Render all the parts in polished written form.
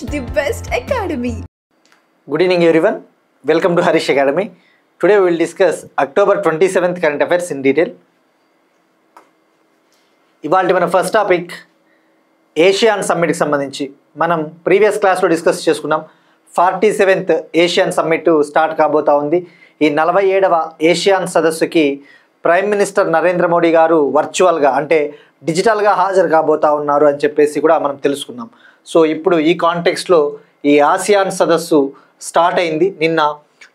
the best academy. Good evening everyone. Welcome to Harish Academy. Today we will discuss October 27th current affairs in detail. ఇవాల్టి మన first topic ASEAN సమ్మిట్కి సంబంధించి మనం previous క్లాస్లో discuss చేసుకున్నాం. 47th ASEAN summit start కాబోతా ఉంది. ఈ 47వ ఏషియాన్ సదస్సుకి ప్రైమ్ మినిస్టర్ నరేంద్ర మోడీ గారు వర్చువల్గా అంటే డిజిటల్గా హాజరు కాబోతా ఉన్నారు అని చెప్పేసి కూడా మనం తెలుసుకున్నాం. సో ఇప్పుడు ఈ కాంటెక్స్ట్లో ఈ ఆసియాన్ సదస్సు స్టార్ట్ అయింది. నిన్న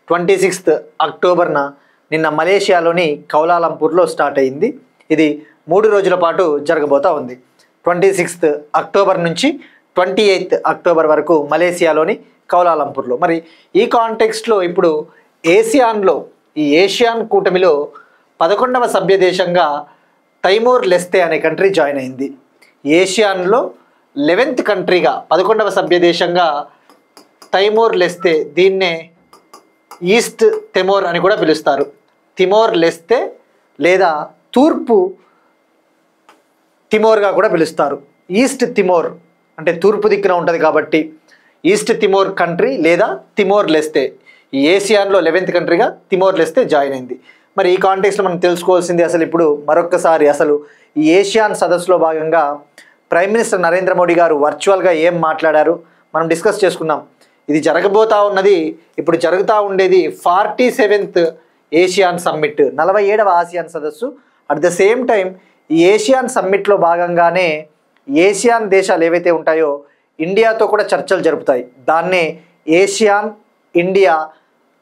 26th అక్టోబర్న నిన్న మలేషియాలోని కౌలాలంపూర్లో స్టార్ట్ అయింది. ఇది 3 రోజుల పాటు జరగబోతా ఉంది. 26th అక్టోబర్ నుంచి 28th అక్టోబర్ వరకు మలేషియాలోని కౌలాలంపూర్లో. మరి ఈ కాంటెక్స్ట్లో ఇప్పుడు ఏసియాన్లో ఈ ఏషియాన్ కూటమిలో 11వ సభ్య దేశంగా తైమూర్ లెస్తే అనే కంట్రీ జాయిన్ అయింది. ఏషియాన్లో 11th కంట్రీగా 11వ సభ్య దేశంగా తైమూర్ లెస్తే, దీన్నే ఈస్ట్ తిమోర్ అని కూడా పిలుస్తారు. తిమోర్ లెస్తే లేదా తూర్పు తిమోర్గా కూడా పిలుస్తారు. ఈస్ట్ తిమోర్ అంటే తూర్పు దిక్కున ఉంటుంది కాబట్టి ఈస్ట్ తిమోర్ కంట్రీ లేదా తిమోర్ లెస్తే. ఈ ఏషియాన్లో 11th కంట్రీగా తిమోర్ లెస్తే జాయిన్ అయింది. మరి ఈ కాంటెక్స్లో మనం తెలుసుకోవాల్సింది అసలు ఇప్పుడు మరొక్కసారి అసలు ఈ ఏషియాన్ సదస్సులో భాగంగా ప్రైమ్ మినిస్టర్ నరేంద్ర మోడీ గారు వర్చువల్గా ఏం మాట్లాడారు మనం డిస్కస్ చేసుకున్నాం. ఇది జరగబోతా ఉన్నది, ఇప్పుడు జరుగుతూ ఉండేది 47th ఏషియాన్ సమ్మిట్, 47వ ఆసియాన్ సదస్సు. అట్ ద సేమ్ టైం ఈ ఏషియాన్ సమ్మిట్లో భాగంగానే ఏషియాన్ దేశాలు ఏవైతే ఉంటాయో ఇండియాతో కూడా చర్చలు జరుపుతాయి. దాన్నే ఏషియాన్ ఇండియా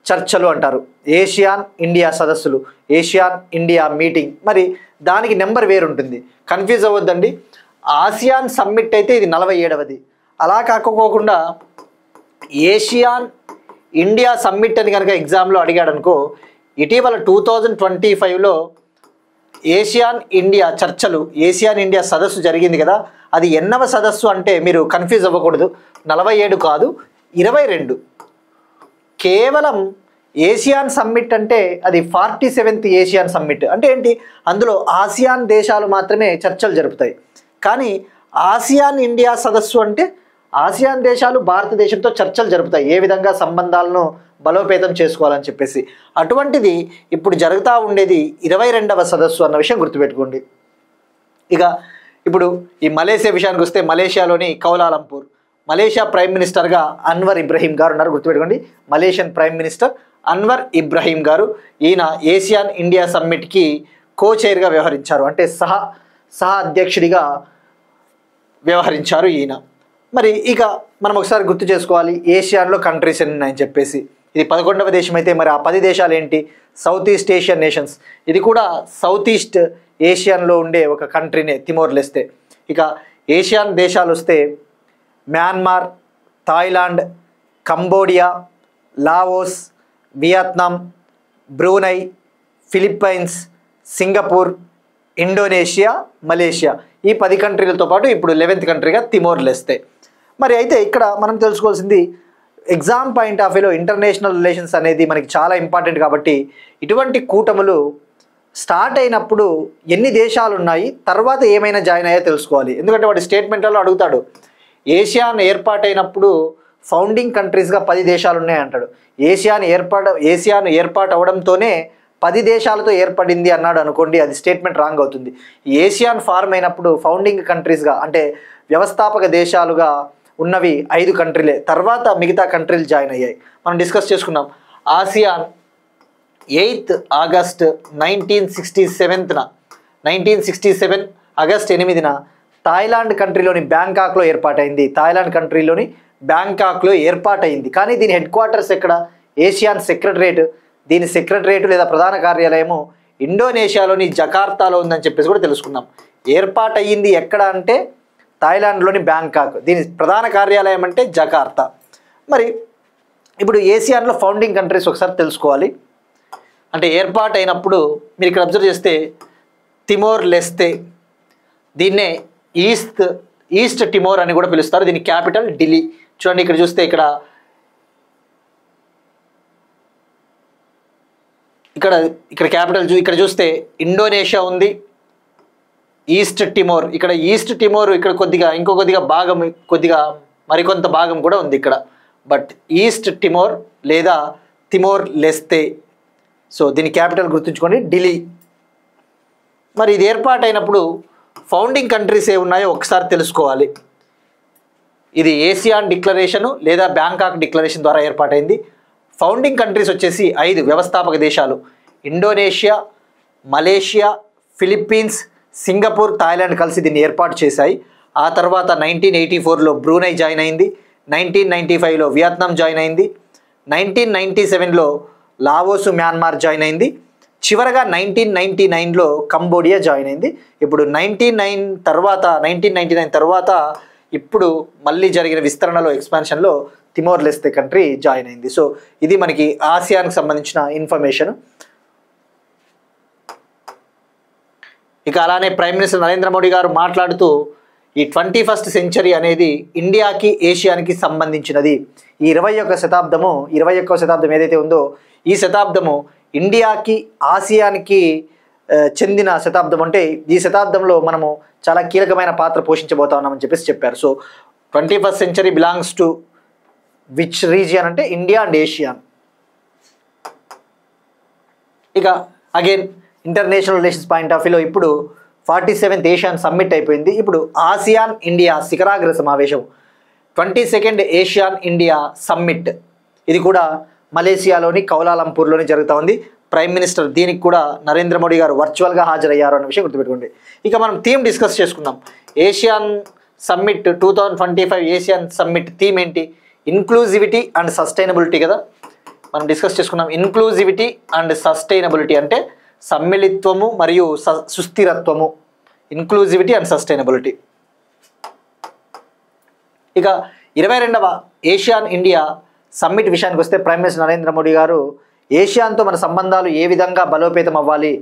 చర్చలు అంటారు. ఏషియాన్ ఇండియా సదస్సులు, ఏషియాన్ ఇండియా మీటింగ్. మరి దానికి నెంబర్ వేరుంటుంది, కన్ఫ్యూజ్ అవ్వద్దండి. ఆసియాన్ సమ్మిట్ అయితే ఇది 47వది. అలా కాకపోకుండా ఏషియాన్ ఇండియా సమ్మిట్ అని కనుక ఎగ్జామ్లో అడిగాడు అనుకో, ఇటీవల 2025లో ఏషియాన్ ఇండియా చర్చలు, ఏషియాన్ ఇండియా సదస్సు జరిగింది కదా, అది ఎన్నవ సదస్సు అంటే మీరు కన్ఫ్యూజ్ అవ్వకూడదు. 47 కాదు, 22. కేవలం ఏషియాన్ సమ్మిట్ అంటే అది 47th ఏషియాన్ సమ్మిట్. అంటే ఏంటి, అందులో ఆసియాన్ దేశాలు మాత్రమే చర్చలు జరుపుతాయి. కానీ ఆసియాన్ ఇండియా సదస్సు అంటే ఆసియాన్ దేశాలు భారతదేశంతో చర్చలు జరుపుతాయి, ఏ విధంగా సంబంధాలను బలోపేతం చేసుకోవాలని చెప్పేసి. అటువంటిది ఇప్పుడు జరుగుతూ ఉండేది 22వ సదస్సు అన్న విషయం గుర్తుపెట్టుకోండి. ఇక ఇప్పుడు ఈ మలేషియా విషయానికి వస్తే మలేషియాలోని కౌలాలంపూర్, మలేషియా ప్రైమ్ మినిస్టర్గా అన్వర్ ఇబ్రహీం గారు ఉన్నారు, గుర్తుపెట్టుకోండి. Malaysian prime minister Anwar Ibrahim గారు. ఈయన ఏషియాన్ ఇండియా సమ్మిట్కి కో చైర్గా వ్యవహరించారు, అంటే సహ అధ్యక్షుడిగా వ్యవహరించారు ఈయన. మరి ఇక మనం ఒకసారి గుర్తు చేసుకోవాలి ఏషియాన్లో కంట్రీస్ ఎన్ని ఉన్నాయని చెప్పేసి. ఇది 11వ దేశం అయితే మరి ఆ 10 దేశాలు ఏంటి, సౌత్ ఈస్ట్ ఏషియన్ నేషన్స్. ఇది కూడా సౌత్ ఈస్ట్ ఏషియన్లో ఉండే ఒక కంట్రీనే తిమోర్ లెస్తే. ఇక ఏషియాన్ దేశాలు వస్తే Myanmar, Thailand, Cambodia, Laos, Vietnam, Brunei, Philippines, Singapore, Indonesia, Malaysia. ఈ 10 కంట్రీలతో పాటు ఇప్పుడు 11th కంట్రీగా తిమోర్ లెస్తే. మరి అయితే ఇక్కడ మనం తెలుసుకోవాల్సింది ఎగ్జామ్ పాయింట్ ఆఫ్ వ్యూలో ఇంటర్నేషనల్ రిలేషన్స్ అనేది మనకి చాలా ఇంపార్టెంట్. కాబట్టి ఇటువంటి కూటములు స్టార్ట్ అయినప్పుడు ఎన్ని దేశాలు ఉన్నాయి, తర్వాత ఏమైనా జాయిన్ అయ్యో తెలుసుకోవాలి. ఎందుకంటే వాటి స్టేట్మెంట్లలో అడుగుతాడు. ఏషియాన్ ఏర్పాటైనప్పుడు ఫౌండింగ్ కంట్రీస్గా 10 దేశాలు ఉన్నాయంటాడు. ఏషియాన్ ఏర్పాటు అవడంతోనే 10 దేశాలతో ఏర్పడింది అన్నాడు అనుకోండి, అది స్టేట్మెంట్ రాంగ్ అవుతుంది. ఏషియాన్ ఫార్మ్ అయినప్పుడు ఫౌండింగ్ కంట్రీస్గా అంటే వ్యవస్థాపక దేశాలుగా ఉన్నవి 5 కంట్రీలే, తర్వాత మిగతా కంట్రీలు జాయిన్ అయ్యాయి. మనం డిస్కస్ చేసుకున్నాం. ఆసియాన్ 8th ఆగస్ట్ 1967 ఆగస్ట్ 8న థాయిలాండ్ కంట్రీలోని బ్యాంకాక్లో ఏర్పాటైంది. థాయిలాండ్ కంట్రీలోని బ్యాంకాక్లో ఏర్పాటైంది. కానీ దీని హెడ్ క్వార్టర్స్ ఎక్కడ, ఏషియాన్ సెక్రటరేట్. దీని సెక్రటరేట్ లేదా ప్రధాన కార్యాలయము ఇండోనేషియాలోని జకార్తాలో ఉందని చెప్పేసి కూడా తెలుసుకున్నాం. ఏర్పాటయ్యింది ఎక్కడ అంటే థాయిలాండ్లోని బ్యాంకాక్, దీని ప్రధాన కార్యాలయం అంటే జకార్తా. మరి ఇప్పుడు ఏషియాన్లో ఫౌండింగ్ కంట్రీస్ ఒకసారి తెలుసుకోవాలి. అంటే ఏర్పాటైనప్పుడు మీరు ఇక్కడ అబ్జర్వ్ చేస్తే తిమోర్ లెస్తే, దీన్నే ఈస్ట్ తిమోర్ అని కూడా పిలుస్తారు. దీని క్యాపిటల్ ఢిల్లీ. చూడండి ఇక్కడ చూస్తే ఇక్కడ క్యాపిటల్ ఇక్కడ చూస్తే ఇండోనేషియా ఉంది, ఈస్ట్ టిమోర్. ఇక్కడ ఈస్ట్ టిమోర్ ఇక్కడ కొద్దిగా ఇంకో కొద్దిగా భాగం కొద్దిగా మరికొంత భాగం కూడా ఉంది ఇక్కడ. బట్ ఈస్ట్ తిమోర్ లేదా తిమోర్ లెస్తే, సో దీని క్యాపిటల్ గుర్తుంచుకోండి ఢిల్లీ. మరి ఇది ఏర్పాటైనప్పుడు ఫౌండింగ్ కంట్రీస్ ఏ ఉన్నాయో ఒకసారి తెలుసుకోవాలి. ఇది ఏసియాన్ డిక్లరేషను లేదా బ్యాంకాక్ డిక్లరేషన్ ద్వారా ఏర్పాటైంది. ఫౌండింగ్ కంట్రీస్ వచ్చేసి 5 వ్యవస్థాపక దేశాలు: Indonesia, Malaysia, Philippines, Singapore, Thailand కలిసి దీన్ని ఏర్పాటు చేశాయి. ఆ తర్వాత 1984లో బ్రూనై జాయిన్ అయింది, 1995లో వియత్నాం జాయిన్ అయింది, 1997లో లావోస్, మ్యాన్మార్ జాయిన్ అయింది, చివరగా 1999లో కంబోడియా జాయిన్ అయింది. ఇప్పుడు 1999 తర్వాత ఇప్పుడు మళ్ళీ జరిగిన విస్తరణలో ఎక్స్పాన్షన్లో తిమోర్ లెస్తే కంట్రీ జాయిన్ అయింది. సో ఇది మనకి ఆసియాన్కి సంబంధించిన ఇన్ఫర్మేషన్. ఇక అలానే ప్రైమ్ మినిస్టర్ నరేంద్ర మోడీ గారు మాట్లాడుతూ ఈ 21st సెంచరీ అనేది ఇండియాకి ఏషియానికి సంబంధించినది. ఈ 21వ శతాబ్దం ఏదైతే ఉందో ఈ శతాబ్దము ఇండియాకి ఆసియానికి చెందిన శతాబ్దం. అంటే ఈ శతాబ్దంలో మనము చాలా కీలకమైన పాత్ర పోషించబోతా ఉన్నామని చెప్పారు. So 21st century belongs to which region అంటే ఇండియా అండ్ ఏషియన్. ఇక again international relations point of వ్యూలో ఇప్పుడు 47th ఏషియన్ సమ్మిట్ అయిపోయింది. ఇప్పుడు ఆసియాన్ ఇండియా శిఖరాగ్ర సమావేశం 22nd ఏషియాన్ ఇండియా సమ్మిట్, ఇది కూడా మలేసియాలోని కౌలాలంపూర్లోని జరుగుతూ ఉంది. ప్రైమ్ మినిస్టర్ దీనికి కూడా నరేంద్ర మోడీ గారు వర్చువల్గా హాజరయ్యారు అన్న విషయం గుర్తుపెట్టుకోండి. ఇక మనం థీమ్ డిస్కస్ చేసుకుందాం. ASEAN summit 2025 ASEAN summit theme ఏంటి? ఇన్క్లూజివిటీ అండ్ సస్టైనబిలిటీ కదా. మనం డిస్కస్ చేసుకున్నాం. ఇన్క్లూజివిటీ అండ్ సస్టైనబిలిటీ అంటే సమ్మిళిత్వము మరియు సుస్థిరత్వము, ఇన్క్లూజివిటీ అండ్ సస్టైనబిలిటీ. ఇక 22వ ఏషియాన్ ఇండియా సమ్మిట్ విషయానికి వస్తే ప్రైమ్ మినిస్టర్ నరేంద్ర మోడీ గారు ఏషియాన్తో మన సంబంధాలు ఏ విధంగా బలోపేతం అవ్వాలి,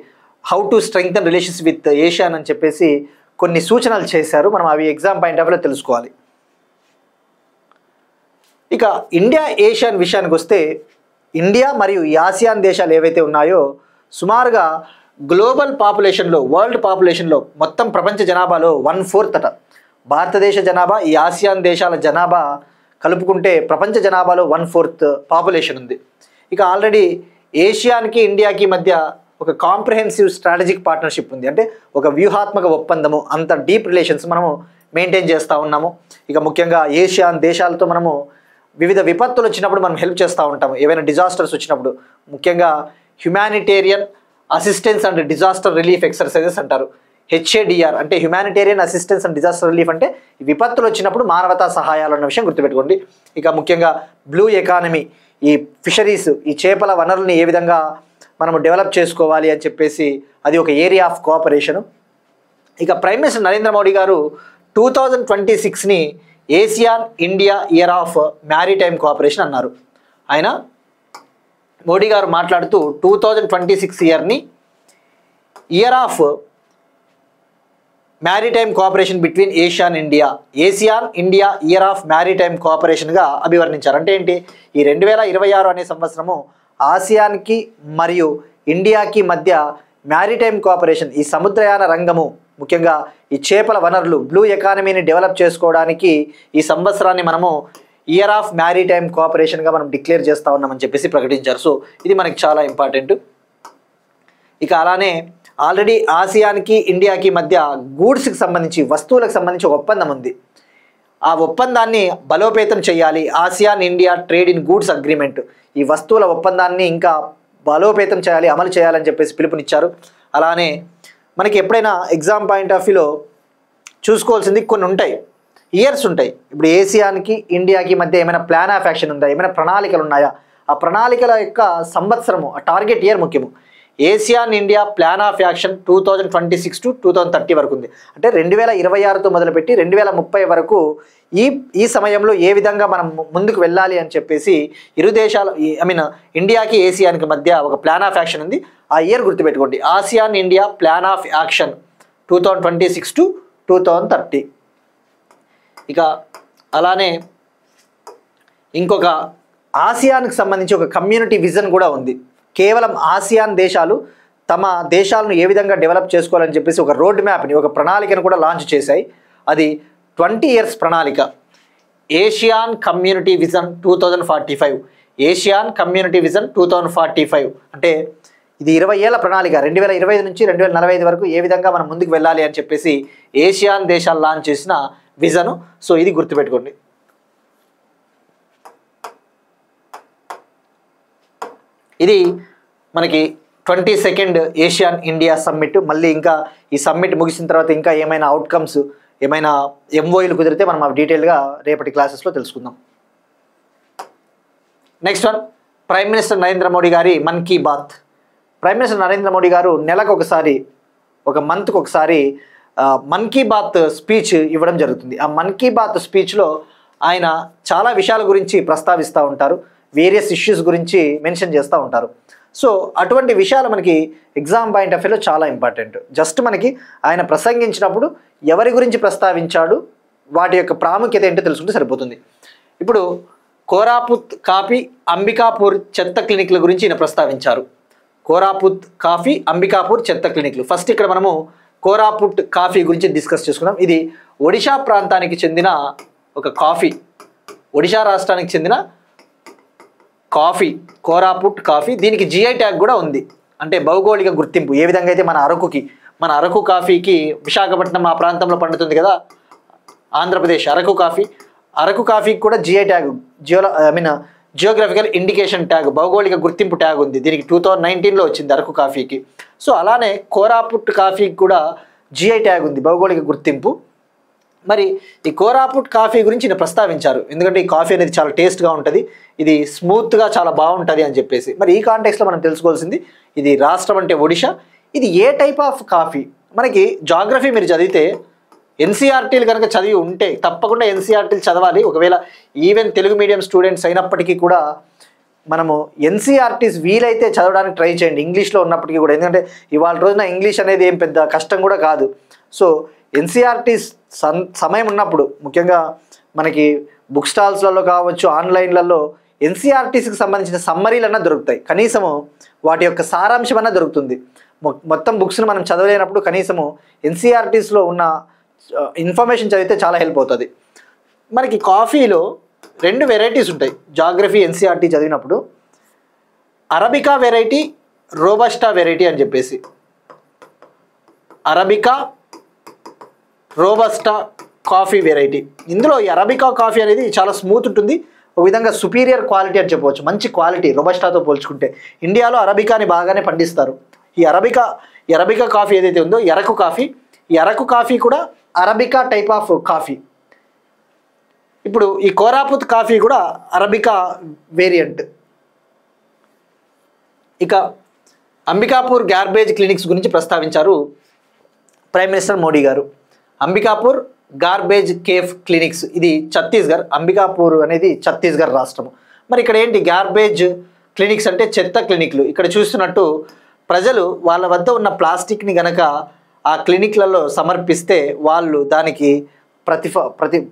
how to strengthen relations with ASEAN అని చెప్పేసి కొన్ని సూచనలు చేశారు. మనం అవి ఎగ్జామ్ పాయింట్ ఆఫ్ వ్యూలో తెలుసుకోవాలి. ఇక ఇండియా ఏషియాన్ విషయానికి వస్తే ఇండియా మరియు ఈ ఆసియాన్ దేశాలు ఏవైతే ఉన్నాయో సుమారుగా గ్లోబల్ పాపులేషన్లో, వరల్డ్ పాపులేషన్లో మొత్తం ప్రపంచ జనాభాలో 1/4 అట. భారతదేశ జనాభా ఈ ఆసియాన్ దేశాల జనాభా కలుపుకుంటే ప్రపంచ జనాభాలో 1/4 పాపులేషన్ ఉంది. ఇక ఆల్రెడీ ఏషియానికి ఇండియాకి మధ్య ఒక కాంప్రహెన్సివ్ స్ట్రాటజిక్ పార్ట్నర్షిప్ ఉంది. అంటే ఒక వ్యూహాత్మక ఒప్పందము, అంత డీప్ రిలేషన్స్ మనము మెయింటైన్ చేస్తూ ఉన్నాము. ఇక ముఖ్యంగా ఏషియాన్ దేశాలతో మనము వివిధ విపత్తులు వచ్చినప్పుడు మనం హెల్ప్ చేస్తూ ఉంటాము. ఏవైనా డిజాస్టర్స్ వచ్చినప్పుడు ముఖ్యంగా humanitarian assistance and disaster relief exercises అంటారు. HADR అంటే humanitarian assistance and disaster relief అంటే విపత్తులు వచ్చినప్పుడు మానవతా సహాయాలు అన్న విషయం గుర్తుపెట్టుకోండి. ఇక ముఖ్యంగా బ్లూ ఎకానమీ, ఈ ఫిషరీస్, ఈ చేపల వనరుల్ని ఏ విధంగా మనము డెవలప్ చేసుకోవాలి అని చెప్పేసి అది ఒక ఏరియా ఆఫ్ కోఆపరేషను. ఇక ప్రైమ్ మినిస్టర్ నరేంద్ర మోడీ గారు 2026ని ASEAN India year of maritime cooperation అన్నారు. ఆయన మోడీ గారు మాట్లాడుతూ 2026 ఇయర్ని year of maritime cooperation between ASEAN India, ASEAN India year of maritime కోఆపరేషన్గా అభివర్ణించారు. అంటే ఏంటి? ఈ 2026 అనే సంవత్సరము ఆసియాన్కి మరియు ఇండియాకి మధ్య మ్యారిటైమ్ కోఆపరేషన్, ఈ సముద్రయాన రంగము, ముఖ్యంగా ఈ చేపల వనరులు, బ్లూ ఎకానమీని డెవలప్ చేసుకోవడానికి ఈ సంవత్సరాన్ని మనము ఇయర్ ఆఫ్ మ్యారిటైమ్ కోఆపరేషన్గా మనం డిక్లేర్ చేస్తూ ఉన్నామని చెప్పేసి ప్రకటించారు. సో ఇది మనకి చాలా ఇంపార్టెంట్. ఇక అలానే ఆల్రెడీ ఆసియాన్కి ఇండియాకి మధ్య గూడ్స్కి సంబంధించి, వస్తువులకు సంబంధించి ఒక ఒప్పందం ఉంది. ఆ ఒప్పందాన్ని బలోపేతం చేయాలి. ASEAN India trade in goods agreement, ఈ వస్తువుల ఒప్పందాన్ని ఇంకా బలోపేతం చేయాలి, అమలు చేయాలని చెప్పేసి పిలుపునిచ్చారు. అలానే మనకి ఎప్పుడైనా ఎగ్జామ్ పాయింట్ ఆఫ్ వ్యూలో చూసుకోవాల్సింది కొన్ని ఉంటాయి, ఇయర్స్ ఉంటాయి. ఇప్పుడు ఏసియాన్కి ఇండియాకి మధ్య ఏమైనా ప్లాన్ ఆఫ్ యాక్షన్ ఉందా, ఏమైనా ప్రణాళికలు ఉన్నాయా? ఆ ప్రణాళికల యొక్క సంవత్సరము, ఆ టార్గెట్ ఇయర్ ముఖ్యము. ASEAN India plan of action 2026 to 2030 వరకు ఉంది. అంటే 2026తో మొదలుపెట్టి 2030 వరకు ఈ సమయంలో ఏ విధంగా మనం ముందుకు వెళ్ళాలి అని చెప్పేసి ఇరు దేశాల, ఇండియాకి ఏసియాన్కి మధ్య ఒక ప్లాన్ ఆఫ్ యాక్షన్ ఉంది. ఆ ఇయర్ గుర్తుపెట్టుకోండి, ASEAN India plan of action 2026 to 2030. ఇక అలానే ఇంకొక ఆసియాన్కి సంబంధించి ఒక కమ్యూనిటీ విజన్ కూడా ఉంది. కేవలం ఆసియాన్ దేశాలు తమ దేశాలను ఏ విధంగా డెవలప్ చేసుకోవాలని చెప్పేసి ఒక రోడ్ మ్యాప్ని, ఒక ప్రణాళికను కూడా లాంచ్ చేశాయి. అది 20 years ప్రణాళిక. ASEAN community vision 2045. ASEAN community vision 2045 అంటే ఇది 20 ఏళ్ల ప్రణాళిక. 2025 నుంచి 2045 వరకు ఏ విధంగా మనం ముందుకు వెళ్ళాలి అని చెప్పేసి ఏషియాన్ దేశాలు లాంచ్ చేసిన విజన్. సో ఇది గుర్తుపెట్టుకోండి. ఇది మనకి 22nd ఏషియన్ ఇండియా సమ్మిట్. మళ్ళీ ఇంకా ఈ సమ్మిట్ ముగిసిన తర్వాత ఇంకా ఏమైనా అవుట్కమ్స్, ఏమైనా ఎంఓయూలు కుదిరితే మనం అవి డీటెయిల్గా రేపటి క్లాసెస్లో తెలుసుకుందాం. Next one, prime minister Narendra Modi గారి మన్ కీ బాత్. ప్రైమ్ మినిస్టర్ నరేంద్ర మోడీ గారు నెలకు ఒకసారి, ఒక మంత్కి ఒకసారి మన్ కీ బాత్ స్పీచ్ ఇవ్వడం జరుగుతుంది. ఆ మన్ కీ బాత్ స్పీచ్లో ఆయన చాలా విషయాల గురించి ప్రస్తావిస్తూ ఉంటారు, వేరియస్ ఇష్యూస్ గురించి మెన్షన్ చేస్తూ ఉంటారు. సో అటువంటి విషయాలు మనకి ఎగ్జామ్ పాయింట్ ఆఫ్ వ్యూలో చాలా ఇంపార్టెంట్. జస్ట్ మనకి ఆయన ప్రసంగించినప్పుడు ఎవరి గురించి ప్రస్తావించాడు, వాటి యొక్క ప్రాముఖ్యత ఏంటో తెలుసుకుంటే సరిపోతుంది. ఇప్పుడు కోరాపుత్ కాఫీ, అంబికాపూర్ చెత్త క్లినిక్ల గురించి ఈయన ప్రస్తావించారు. కోరాపుత్ కాఫీ, అంబికాపూర్ చెత్త క్లినిక్లు. ఫస్ట్ ఇక్కడ మనము కోరాపుట్ కాఫీ గురించి డిస్కస్ చేసుకుందాం. ఇది ఒడిషా ప్రాంతానికి చెందిన ఒక కాఫీ, ఒడిషా రాష్ట్రానికి చెందిన కాఫీ, కోరాపుట్ కాఫీ. దీనికి జిఐ ట్యాగ్ కూడా ఉంది, అంటే భౌగోళిక గుర్తింపు. ఏ విధంగా అయితే మన అరకు కాఫీకి విశాఖపట్నం ఆ ప్రాంతంలో పండుతుంది కదా, ఆంధ్రప్రదేశ్ అరకు కాఫీకి కూడా GI tag, geographical indication tag, భౌగోళిక గుర్తింపు ట్యాగ్ ఉంది. దీనికి 2019లో వచ్చింది అరకు కాఫీకి. సో అలానే కోరాపుట్ కాఫీకి కూడా జిఐ ట్యాగ్ ఉంది, భౌగోళిక గుర్తింపు. మరి ఈ కోరాపుట్ కాఫీ గురించి నేను ప్రస్తావించారు, ఎందుకంటే ఈ కాఫీ అనేది చాలా టేస్ట్గా ఉంటుంది, ఇది స్మూత్గా చాలా బాగుంటుంది అని చెప్పేసి. మరి ఈ కాంటెక్స్లో మనం తెలుసుకోవాల్సింది, ఇది రాష్ట్రం అంటే ఒడిషా, ఇది ఏ టైప్ ఆఫ్ కాఫీ. మనకి జాగ్రఫీ మీరు చదివితే, ఎన్సీఆర్టీలు కనుక చదివి ఉంటే తప్పకుండా ఎన్సీఆర్టీలు చదవాలి. ఒకవేళ ఈవెన్ తెలుగు మీడియం స్టూడెంట్స్ అయినప్పటికీ కూడా మనము ఎన్సీఆర్టీస్ వీలైతే చదవడానికి ట్రై చేయండి, ఇంగ్లీష్లో ఉన్నప్పటికీ కూడా. ఎందుకంటే ఇవాళ రోజున ఇంగ్లీష్ అనేది ఏం పెద్ద కష్టం కూడా కాదు. సో ఎన్సీఆర్టీస్ సమయం ఉన్నప్పుడు, ముఖ్యంగా మనకి బుక్ స్టాల్స్లలో కావచ్చు, ఆన్లైన్లలో ఎన్సీఆర్టీస్కి సంబంధించిన సమ్మరీలన్నా దొరుకుతాయి, కనీసము వాటి యొక్క సారాంశం అన్నా దొరుకుతుంది. మొత్తం బుక్స్ని మనం చదవలేనప్పుడు కనీసము ఎన్సీఆర్టీస్లో ఉన్న ఇన్ఫర్మేషన్ చదివితే చాలా హెల్ప్ అవుతుంది. మనకి కాఫీలో 2 వెరైటీస్ ఉంటాయి జాగ్రఫీ ఎన్సీఆర్టీ చదివినప్పుడు, అరబికా వెరైటీ, రోబస్టా వెరైటీ అని చెప్పేసి. Arabica, robusta coffee variety. ఇందులో ఈ అరబికా కాఫీ అనేది చాలా స్మూత్ ఉంటుంది, ఒక విధంగా సుపీరియర్ క్వాలిటీ అని చెప్పవచ్చు, మంచి క్వాలిటీ రోబస్టాతో పోల్చుకుంటే. ఇండియాలో అరబికాని బాగానే పండిస్తారు. ఈ అరబికా కాఫీ ఏదైతే ఉందో, ఈ అరకు కాఫీ కూడా అరబికా టైప్ ఆఫ్ కాఫీ. ఇప్పుడు ఈ కోరాపుత్ కాఫీ కూడా అరబికా వేరియంట్. ఇక అంబికాపూర్ గార్బేజ్ క్లినిక్స్ గురించి ప్రస్తావించారు ప్రైమ్ మినిస్టర్ మోడీ గారు. అంబికాపూర్ గార్బేజ్ కేఫ్ క్లినిక్స్, ఇది ఛత్తీస్గఢ్. అంబికాపూర్ అనేది ఛత్తీస్గఢ్ రాష్ట్రము. మరి ఇక్కడ ఏంటి గ్యార్బేజ్ క్లినిక్స్ అంటే చెత్త క్లినిక్లు. ఇక్కడ చూస్తున్నట్టు ప్రజలు వాళ్ళ వద్ద ఉన్న ప్లాస్టిక్ని గనక ఆ క్లినిక్లలో సమర్పిస్తే వాళ్ళు దానికి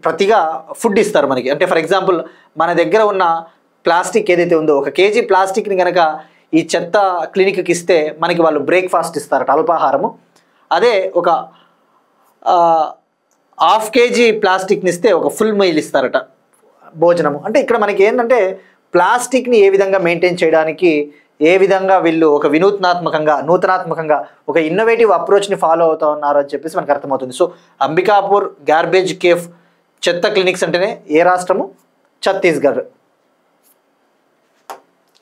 ప్రతిగా ఫుడ్ ఇస్తారు మనకి. అంటే ఫర్ ఎగ్జాంపుల్ మన దగ్గర ఉన్న ప్లాస్టిక్ ఏదైతే ఉందో, 1 కేజీ ప్లాస్టిక్ని కనుక ఈ చెత్త క్లినిక్కి ఇస్తే మనకి వాళ్ళు బ్రేక్ఫాస్ట్ ఇస్తారట, అల్పాహారము. అదే ఒక 1/2 కేజీ ప్లాస్టిక్ని ఇస్తే ఒక ఫుల్ మీల్ ఇస్తారట, భోజనము. అంటే ఇక్కడ మనకి ఏంటంటే ప్లాస్టిక్ని ఏ విధంగా మెయింటైన్ చేయడానికి, ఏ విధంగా వీళ్ళు ఒక నూతనాత్మకంగా ఒక ఇన్నోవేటివ్ అప్రోచ్ని ఫాలో అవుతూ ఉన్నారు అని చెప్పేసి మనకు అర్థమవుతుంది. సో అంబికాపూర్ గార్బేజ్ కేఫ్ చెత్త క్లినిక్స్ అంటేనే ఏ రాష్ట్రము? ఛత్తీస్గఢ్.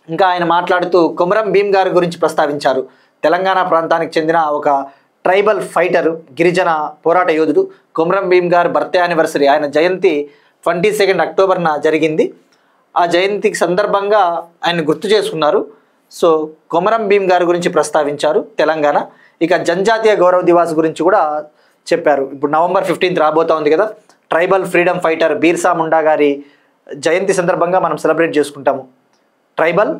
ఇంకా ఆయన మాట్లాడుతూ కొమరం భీమ్ గారి గురించి ప్రస్తావించారు. తెలంగాణ ప్రాంతానికి చెందిన ఒక ట్రైబల్ ఫైటర్, గిరిజన పోరాట యోధుడు. కొమరం భీమ్ గారు బర్త్డే యానివర్సరీ, ఆయన జయంతి 22 అక్టోబర్న జరిగింది. ఆ జయంతికి సందర్భంగా ఆయన గుర్తు చేసుకున్నారు. సో కొమరం భీమ్ గారి గురించి ప్రస్తావించారు తెలంగాణ. ఇక జనజాతీయ గౌరవ దివాస్ గురించి కూడా చెప్పారు. ఇప్పుడు November 15 రాబోతా ఉంది కదా, tribal freedom fighter Birsa Munda గారి జయంతి సందర్భంగా మనం సెలబ్రేట్ చేసుకుంటాము. Tribal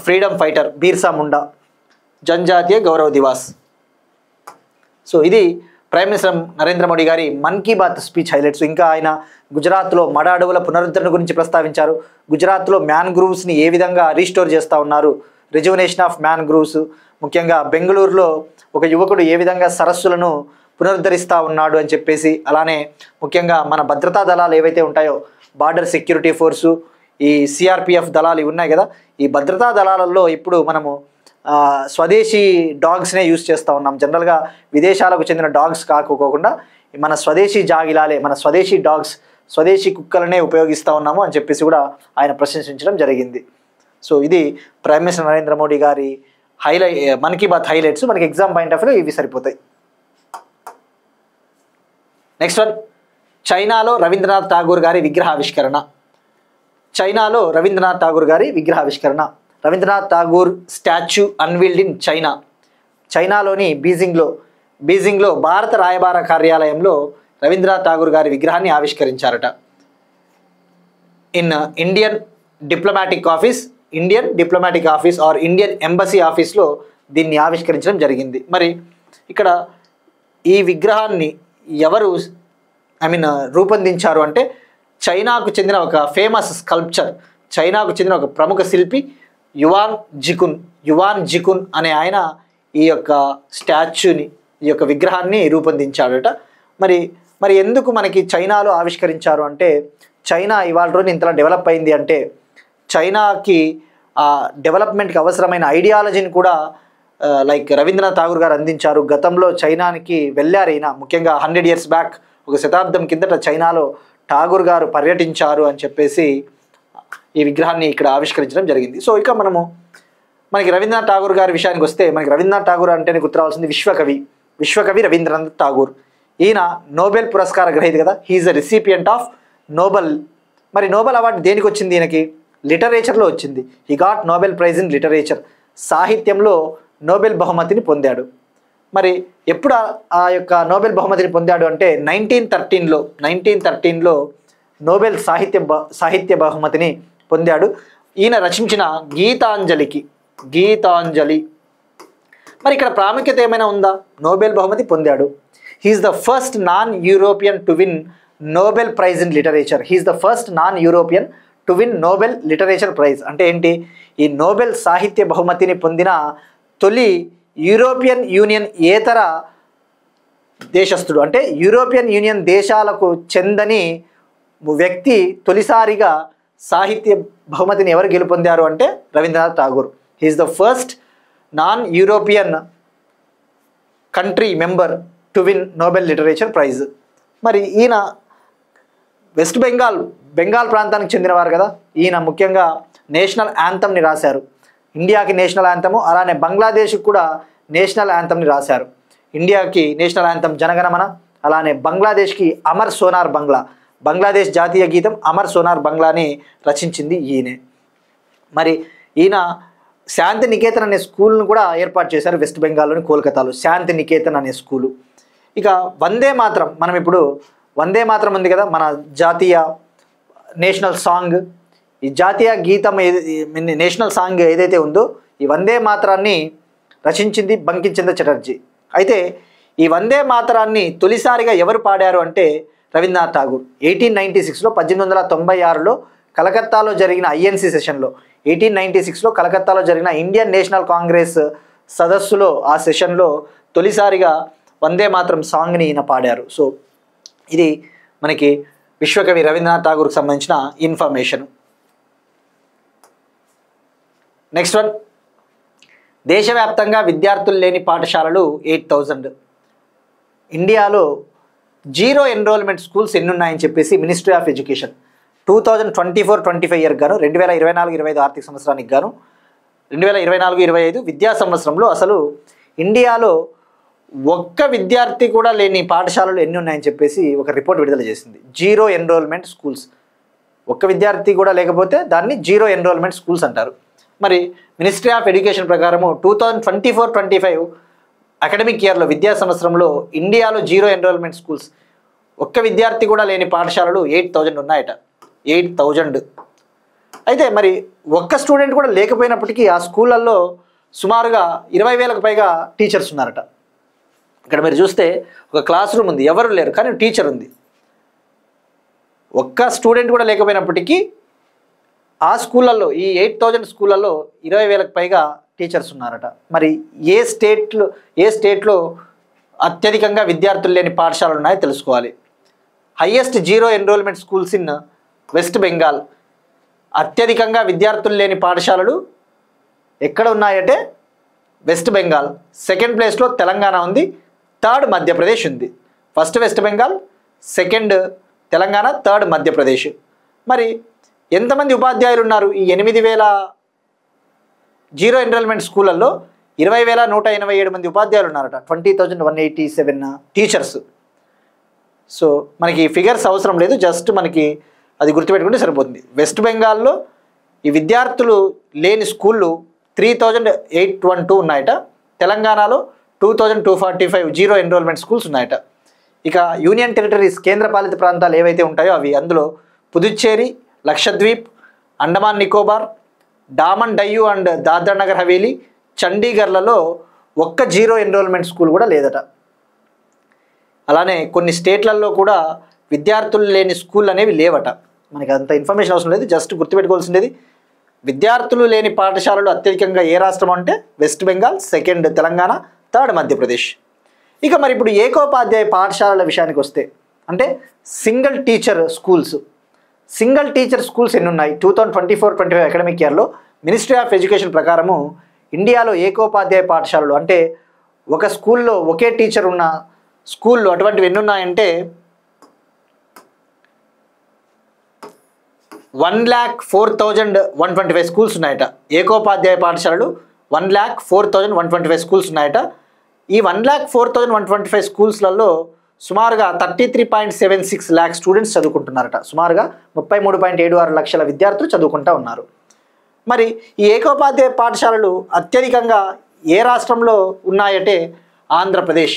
freedom fighter Birsa Munda Janjatiya Gaurav Divas. So ఇది ప్రైమ్ మినిస్టర్ నరేంద్ర మోడీ గారి Mann Ki bath speech highlights. ఇంకా ఆయన గుజరాత్లో మడ అడవుల పునరుద్ధరణ గురించి ప్రస్తావించారు. గుజరాత్లో మ్యాన్గ్రూవ్స్ని ఏ విధంగా రీస్టోర్ చేస్తూ ఉన్నారు, రిజువనేషన్ ఆఫ్ మ్యాన్గ్రూవ్స్. ముఖ్యంగా బెంగళూరులో ఒక యువకుడు ఏ విధంగా సరస్సులను పునరుద్ధరిస్తూ ఉన్నాడు అని చెప్పేసి, అలానే ముఖ్యంగా మన భద్రతా దళాలు ఏవైతే ఉంటాయో బార్డర్ సెక్యూరిటీ ఫోర్సు, ఈ సిఆర్పిఎఫ్ దళాలు ఉన్నాయి కదా, ఈ భద్రతా దళాలలో ఇప్పుడు మనము స్వదేశీ డాగ్స్నే యూజ్ చేస్తూ ఉన్నాం. జనరల్గా విదేశాలకు చెందిన డాగ్స్ కాకపోకుండా మన స్వదేశీ జాగిలాలే, మన స్వదేశీ డాగ్స్, స్వదేశీ కుక్కలనే ఉపయోగిస్తూ ఉన్నాము అని చెప్పేసి కూడా ఆయన ప్రశంసించడం జరిగింది. సో ఇది ప్రైమ్ మినిస్టర్ నరేంద్ర మోడీ గారి మన్ కీ బాత్ హైలైట్స్. మనకి ఎగ్జామ్ పాయింట్ ఆఫ్ వ్యూ ఇవి సరిపోతాయి. నెక్స్ట్ వన్, చైనాలో రవీంద్రనాథ్ ఠాగూర్ గారి విగ్రహావిష్కరణ. చైనాలో రవీంద్రనాథ్ ఠాగూర్ గారి విగ్రహావిష్కరణ. Rabindranath Tagore statue unveiled in China. చైనాలోని బీజింగ్లో భారత రాయబార కార్యాలయంలో రవీంద్రనాథ్ ఠాగూర్ గారి విగ్రహాన్ని ఆవిష్కరించారట. In Indian diplomatic office or Indian embassy ఆఫీస్లో దీన్ని ఆవిష్కరించడం జరిగింది. మరి ఇక్కడ ఈ విగ్రహాన్ని ఎవరు రూపొందించారు అంటే చైనాకు చెందిన ఒక ఫేమస్ స్కల్ప్చర్, చైనాకు చెందిన ఒక ప్రముఖ శిల్పి యువాన్ జికున్ అనే ఆయన ఈ యొక్క స్టాచ్యూని, ఈ యొక్క విగ్రహాన్ని రూపొందించాడట. మరి ఎందుకు మనకి చైనాలో ఆవిష్కరించారు అంటే, చైనా ఇవాళ రోజు ఇంతలా డెవలప్ అయింది అంటే చైనాకి ఆ డెవలప్మెంట్కి అవసరమైన ఐడియాలజీని కూడా లైక్ రవీంద్రనాథ్ ఠాగూర్ గారు అందించారు. గతంలో చైనానికి వెళ్ళారు ఈయన, ముఖ్యంగా 100 years బ్యాక్, ఒక శతాబ్దం కిందట చైనాలో ఠాగూర్ గారు పర్యటించారు అని చెప్పేసి ఈ విగ్రహాన్ని ఇక్కడ ఆవిష్కరించడం జరిగింది. సో ఇక మనకి రవీంద్రనాథ్ ఠాగూర్ గారి విషయానికి వస్తే, మనకి రవీంద్రనాథ్ ఠాగూర్ అంటేనే గుర్తురావాల్సింది విశ్వకవి రవీంద్రనాథ్ ఠాగూర్. ఈయన నోబెల్ పురస్కార గ్రహీత కదా, he's the recipient of Nobel. మరి నోబెల్ అవార్డు దేనికి వచ్చింది ఈయనకి? లిటరేచర్లో వచ్చింది. He got Nobel prize in literature. సాహిత్యంలో నోబెల్ బహుమతిని పొందాడు. మరి ఎప్పుడు ఆ యొక్క నోబెల్ బహుమతిని పొందాడు అంటే 1913లో నోబెల్ సాహిత్య బహుమతిని పొందాడు. ఈయన రచించిన గీతాంజలి. మరి ఇక్కడ ప్రాముఖ్యత ఏమైనా ఉందా? నోబెల్ బహుమతి పొందాడు. He's the first non European to win Nobel prize in literature. He's the first non European to win Nobel literature prize. అంటే ఏంటి? ఈ నోబెల్ సాహిత్య బహుమతిని పొందిన తొలి యూరోపియన్ యూనియన్ ఏతర దేశస్థుడు, అంటే యూరోపియన్ యూనియన్ దేశాలకు చెందని వ్యక్తి తొలిసారిగా సాహిత్య బహుమతిని ఎవరు గెలుపొందారు అంటే Rabindranath Tagore. He's the first non European country member to win Nobel literature prize. మరి ఈయన వెస్ట్ బెంగాల్ ప్రాంతానికి చెందినవారు కదా. ఈయన ముఖ్యంగా నేషనల్ యాంథమ్ని రాశారు. ఇండియాకి నేషనల్ యాంథము, అలానే బంగ్లాదేశ్కి కూడా నేషనల్ యాంథమ్ని రాశారు. ఇండియాకి నేషనల్ యాంథమ్ జనగణమన, అలానే బంగ్లాదేశ్కి అమర్ సోనార్ బంగ్లా, బంగ్లాదేశ్ జాతీయ గీతం అమర్ సోనార్ బంగ్లాని రచించింది ఈయనే. మరి ఈయన శాంతి నికేతన్ అనే స్కూల్ను కూడా ఏర్పాటు చేశారు వెస్ట్ బెంగాల్లోని కోల్కతాలో, శాంతి నికేతన్ అనే స్కూలు. ఇక వందే మాతరం, మనం ఇప్పుడు వందే మాతరం ఉంది కదా మన జాతీయ నేషనల్ సాంగ్, ఈ జాతీయ గీతం నేషనల్ సాంగ్ ఏదైతే ఉందో ఈ వందే మాతరాన్ని రచించింది బంకించంద్ర చటర్జీ. అయితే ఈ వందే మాతరాన్ని తొలిసారిగా ఎవరు పాడారు అంటే రవీంద్రనాథ్ ఠాగూర్. 1896లో 1896లో కలకత్తాలో జరిగిన ఐఎన్సి సెషన్లో, 1896లో కలకత్తాలో జరిగిన ఇండియన్ నేషనల్ కాంగ్రెస్ సదస్సులో, ఆ సెషన్లో తొలిసారిగా వందే మాతరం సాంగ్ని ఈయన పాడారు. సో ఇది మనకి విశ్వకవి రవీంద్రనాథ్ ఠాగూర్కి సంబంధించిన ఇన్ఫర్మేషన్. నెక్స్ట్ వన్, దేశవ్యాప్తంగా విద్యార్థులు లేని పాఠశాలలు 8000. ఇండియాలో జీరో ఎన్రోల్మెంట్ స్కూల్స్ ఎన్ని ఉన్నాయని చెప్పేసి మినిస్ట్రీ ఆఫ్ ఎడ్యుకేషన్ 2024-25 ఇయర్కి గాను, 2024-25 ఆర్థిక సంవత్సరానికి గాను, 2024-25 విద్యా సంవత్సరంలో అసలు ఇండియాలో ఒక్క విద్యార్థి కూడా లేని పాఠశాలలు ఎన్ని ఉన్నాయని చెప్పేసి ఒక రిపోర్ట్ విడుదల చేసింది. జీరో ఎన్రోల్మెంట్ స్కూల్స్, ఒక్క విద్యార్థి కూడా లేకపోతే దాన్ని జీరో ఎన్రోల్మెంట్ స్కూల్స్ అంటారు. మరి మినిస్ట్రీ ఆఫ్ ఎడ్యుకేషన్ ప్రకారము 2024-25 అకాడమిక్ ఇయర్లో, విద్యా సంవత్సరంలో ఇండియాలో జీరో ఎన్రోల్మెంట్ స్కూల్స్, ఒక్క విద్యార్థి కూడా లేని పాఠశాలలు 8000 ఉన్నాయట. 8000. అయితే మరి ఒక్క స్టూడెంట్ కూడా లేకపోయినప్పటికీ ఆ స్కూళ్ళల్లో సుమారుగా 20,000కు పైగా టీచర్స్ ఉన్నారట. ఇక్కడ మీరు చూస్తే ఒక క్లాస్ రూమ్ ఉంది, ఎవరు లేరు, కానీ టీచర్ ఉంది. ఒక్క స్టూడెంట్ కూడా లేకపోయినప్పటికీ ఆ స్కూళ్ళల్లో, ఈ 8000 స్కూళ్ళల్లో 20,000కు పైగా టీచర్స్ ఉన్నారట. మరి ఏ స్టేట్లో అత్యధికంగా విద్యార్థులు లేని పాఠశాలలు ఉన్నాయో తెలుసుకోవాలి. Highest zero enrolment schools in West Bengal. అత్యధికంగా విద్యార్థులు లేని పాఠశాలలు ఎక్కడ ఉన్నాయంటే వెస్ట్ బెంగాల్. సెకండ్ ప్లేస్లో తెలంగాణ ఉంది, థర్డ్ మధ్యప్రదేశ్ ఉంది. First west Bengal, second Telangana, third Madhya Pradesh. మరి ఎంతమంది ఉపాధ్యాయులు ఉన్నారు ఈ 8,000 జీరో ఎన్రోల్మెంట్ స్కూళ్ళల్లో? 20,187 మంది ఉపాధ్యాయులు ఉన్నారట. 20,187 టీచర్స్. సో మనకి ఫిగర్స్ అవసరం లేదు, జస్ట్ మనకి అది గుర్తుపెట్టుకుంటే సరిపోతుంది. వెస్ట్ బెంగాల్లో ఈ విద్యార్థులు లేని స్కూళ్ళు 3,812 ఉన్నాయట. తెలంగాణలో 2,245 జీరో ఎన్రోల్మెంట్ స్కూల్స్ ఉన్నాయట. ఇక యూనియన్ టెరిటరీస్, కేంద్రపాలిత ప్రాంతాలు ఏవైతే ఉంటాయో అవి, అందులో పుదుచ్చేరి, లక్షద్వీప్, అండమాన్ నికోబార్, డామన్ డయ్యూ అండ్ దాద్రా నగర్ హవేలీ, చండీగఢ్లలో ఒక్క జీరో ఎన్రోల్మెంట్ స్కూల్ కూడా లేదట. అలానే కొన్ని స్టేట్లలో కూడా విద్యార్థులు లేని స్కూల్ అనేవి లేవట. మనకి అంత ఇన్ఫర్మేషన్ అవసరం లేదు, జస్ట్ గుర్తుపెట్టుకోవాల్సింది విద్యార్థులు లేని పాఠశాలలు అత్యధికంగా ఏ రాష్ట్రం అంటే west Bengal, second Telangana, third Madhya Pradesh. ఇక మరి ఇప్పుడు ఏకోపాధ్యాయ పాఠశాలల విషయానికి వస్తే, అంటే single teacher schools. Single teacher schools ఎన్ని ఉన్నాయి? 2024-25 అకాడమిక్ ఇయర్లో మినిస్ట్రీ ఆఫ్ ఎడ్యుకేషన్ ప్రకారము ఇండియాలో ఏకోపాధ్యాయ పాఠశాలలు, అంటే ఒక స్కూల్లో ఒకే టీచర్ ఉన్న స్కూళ్ళు అటువంటివి ఎన్ని ఉన్నాయంటే 1,04,125 స్కూల్స్ ఉన్నాయట. ఏకోపాధ్యాయ పాఠశాలలు 1,04,125 స్కూల్స్ ఉన్నాయట. ఈ 1,04,125 స్కూల్స్లలో సుమారుగా 33.76 lakh స్టూడెంట్స్ చదువుకుంటున్నారట. సుమారుగా 33.76 లక్షల విద్యార్థులు చదువుకుంటూ ఉన్నారు. మరి ఈ ఏకోపాధ్యాయ పాఠశాలలు అత్యధికంగా ఏ రాష్ట్రంలో ఉన్నాయంటే Andhra Pradesh.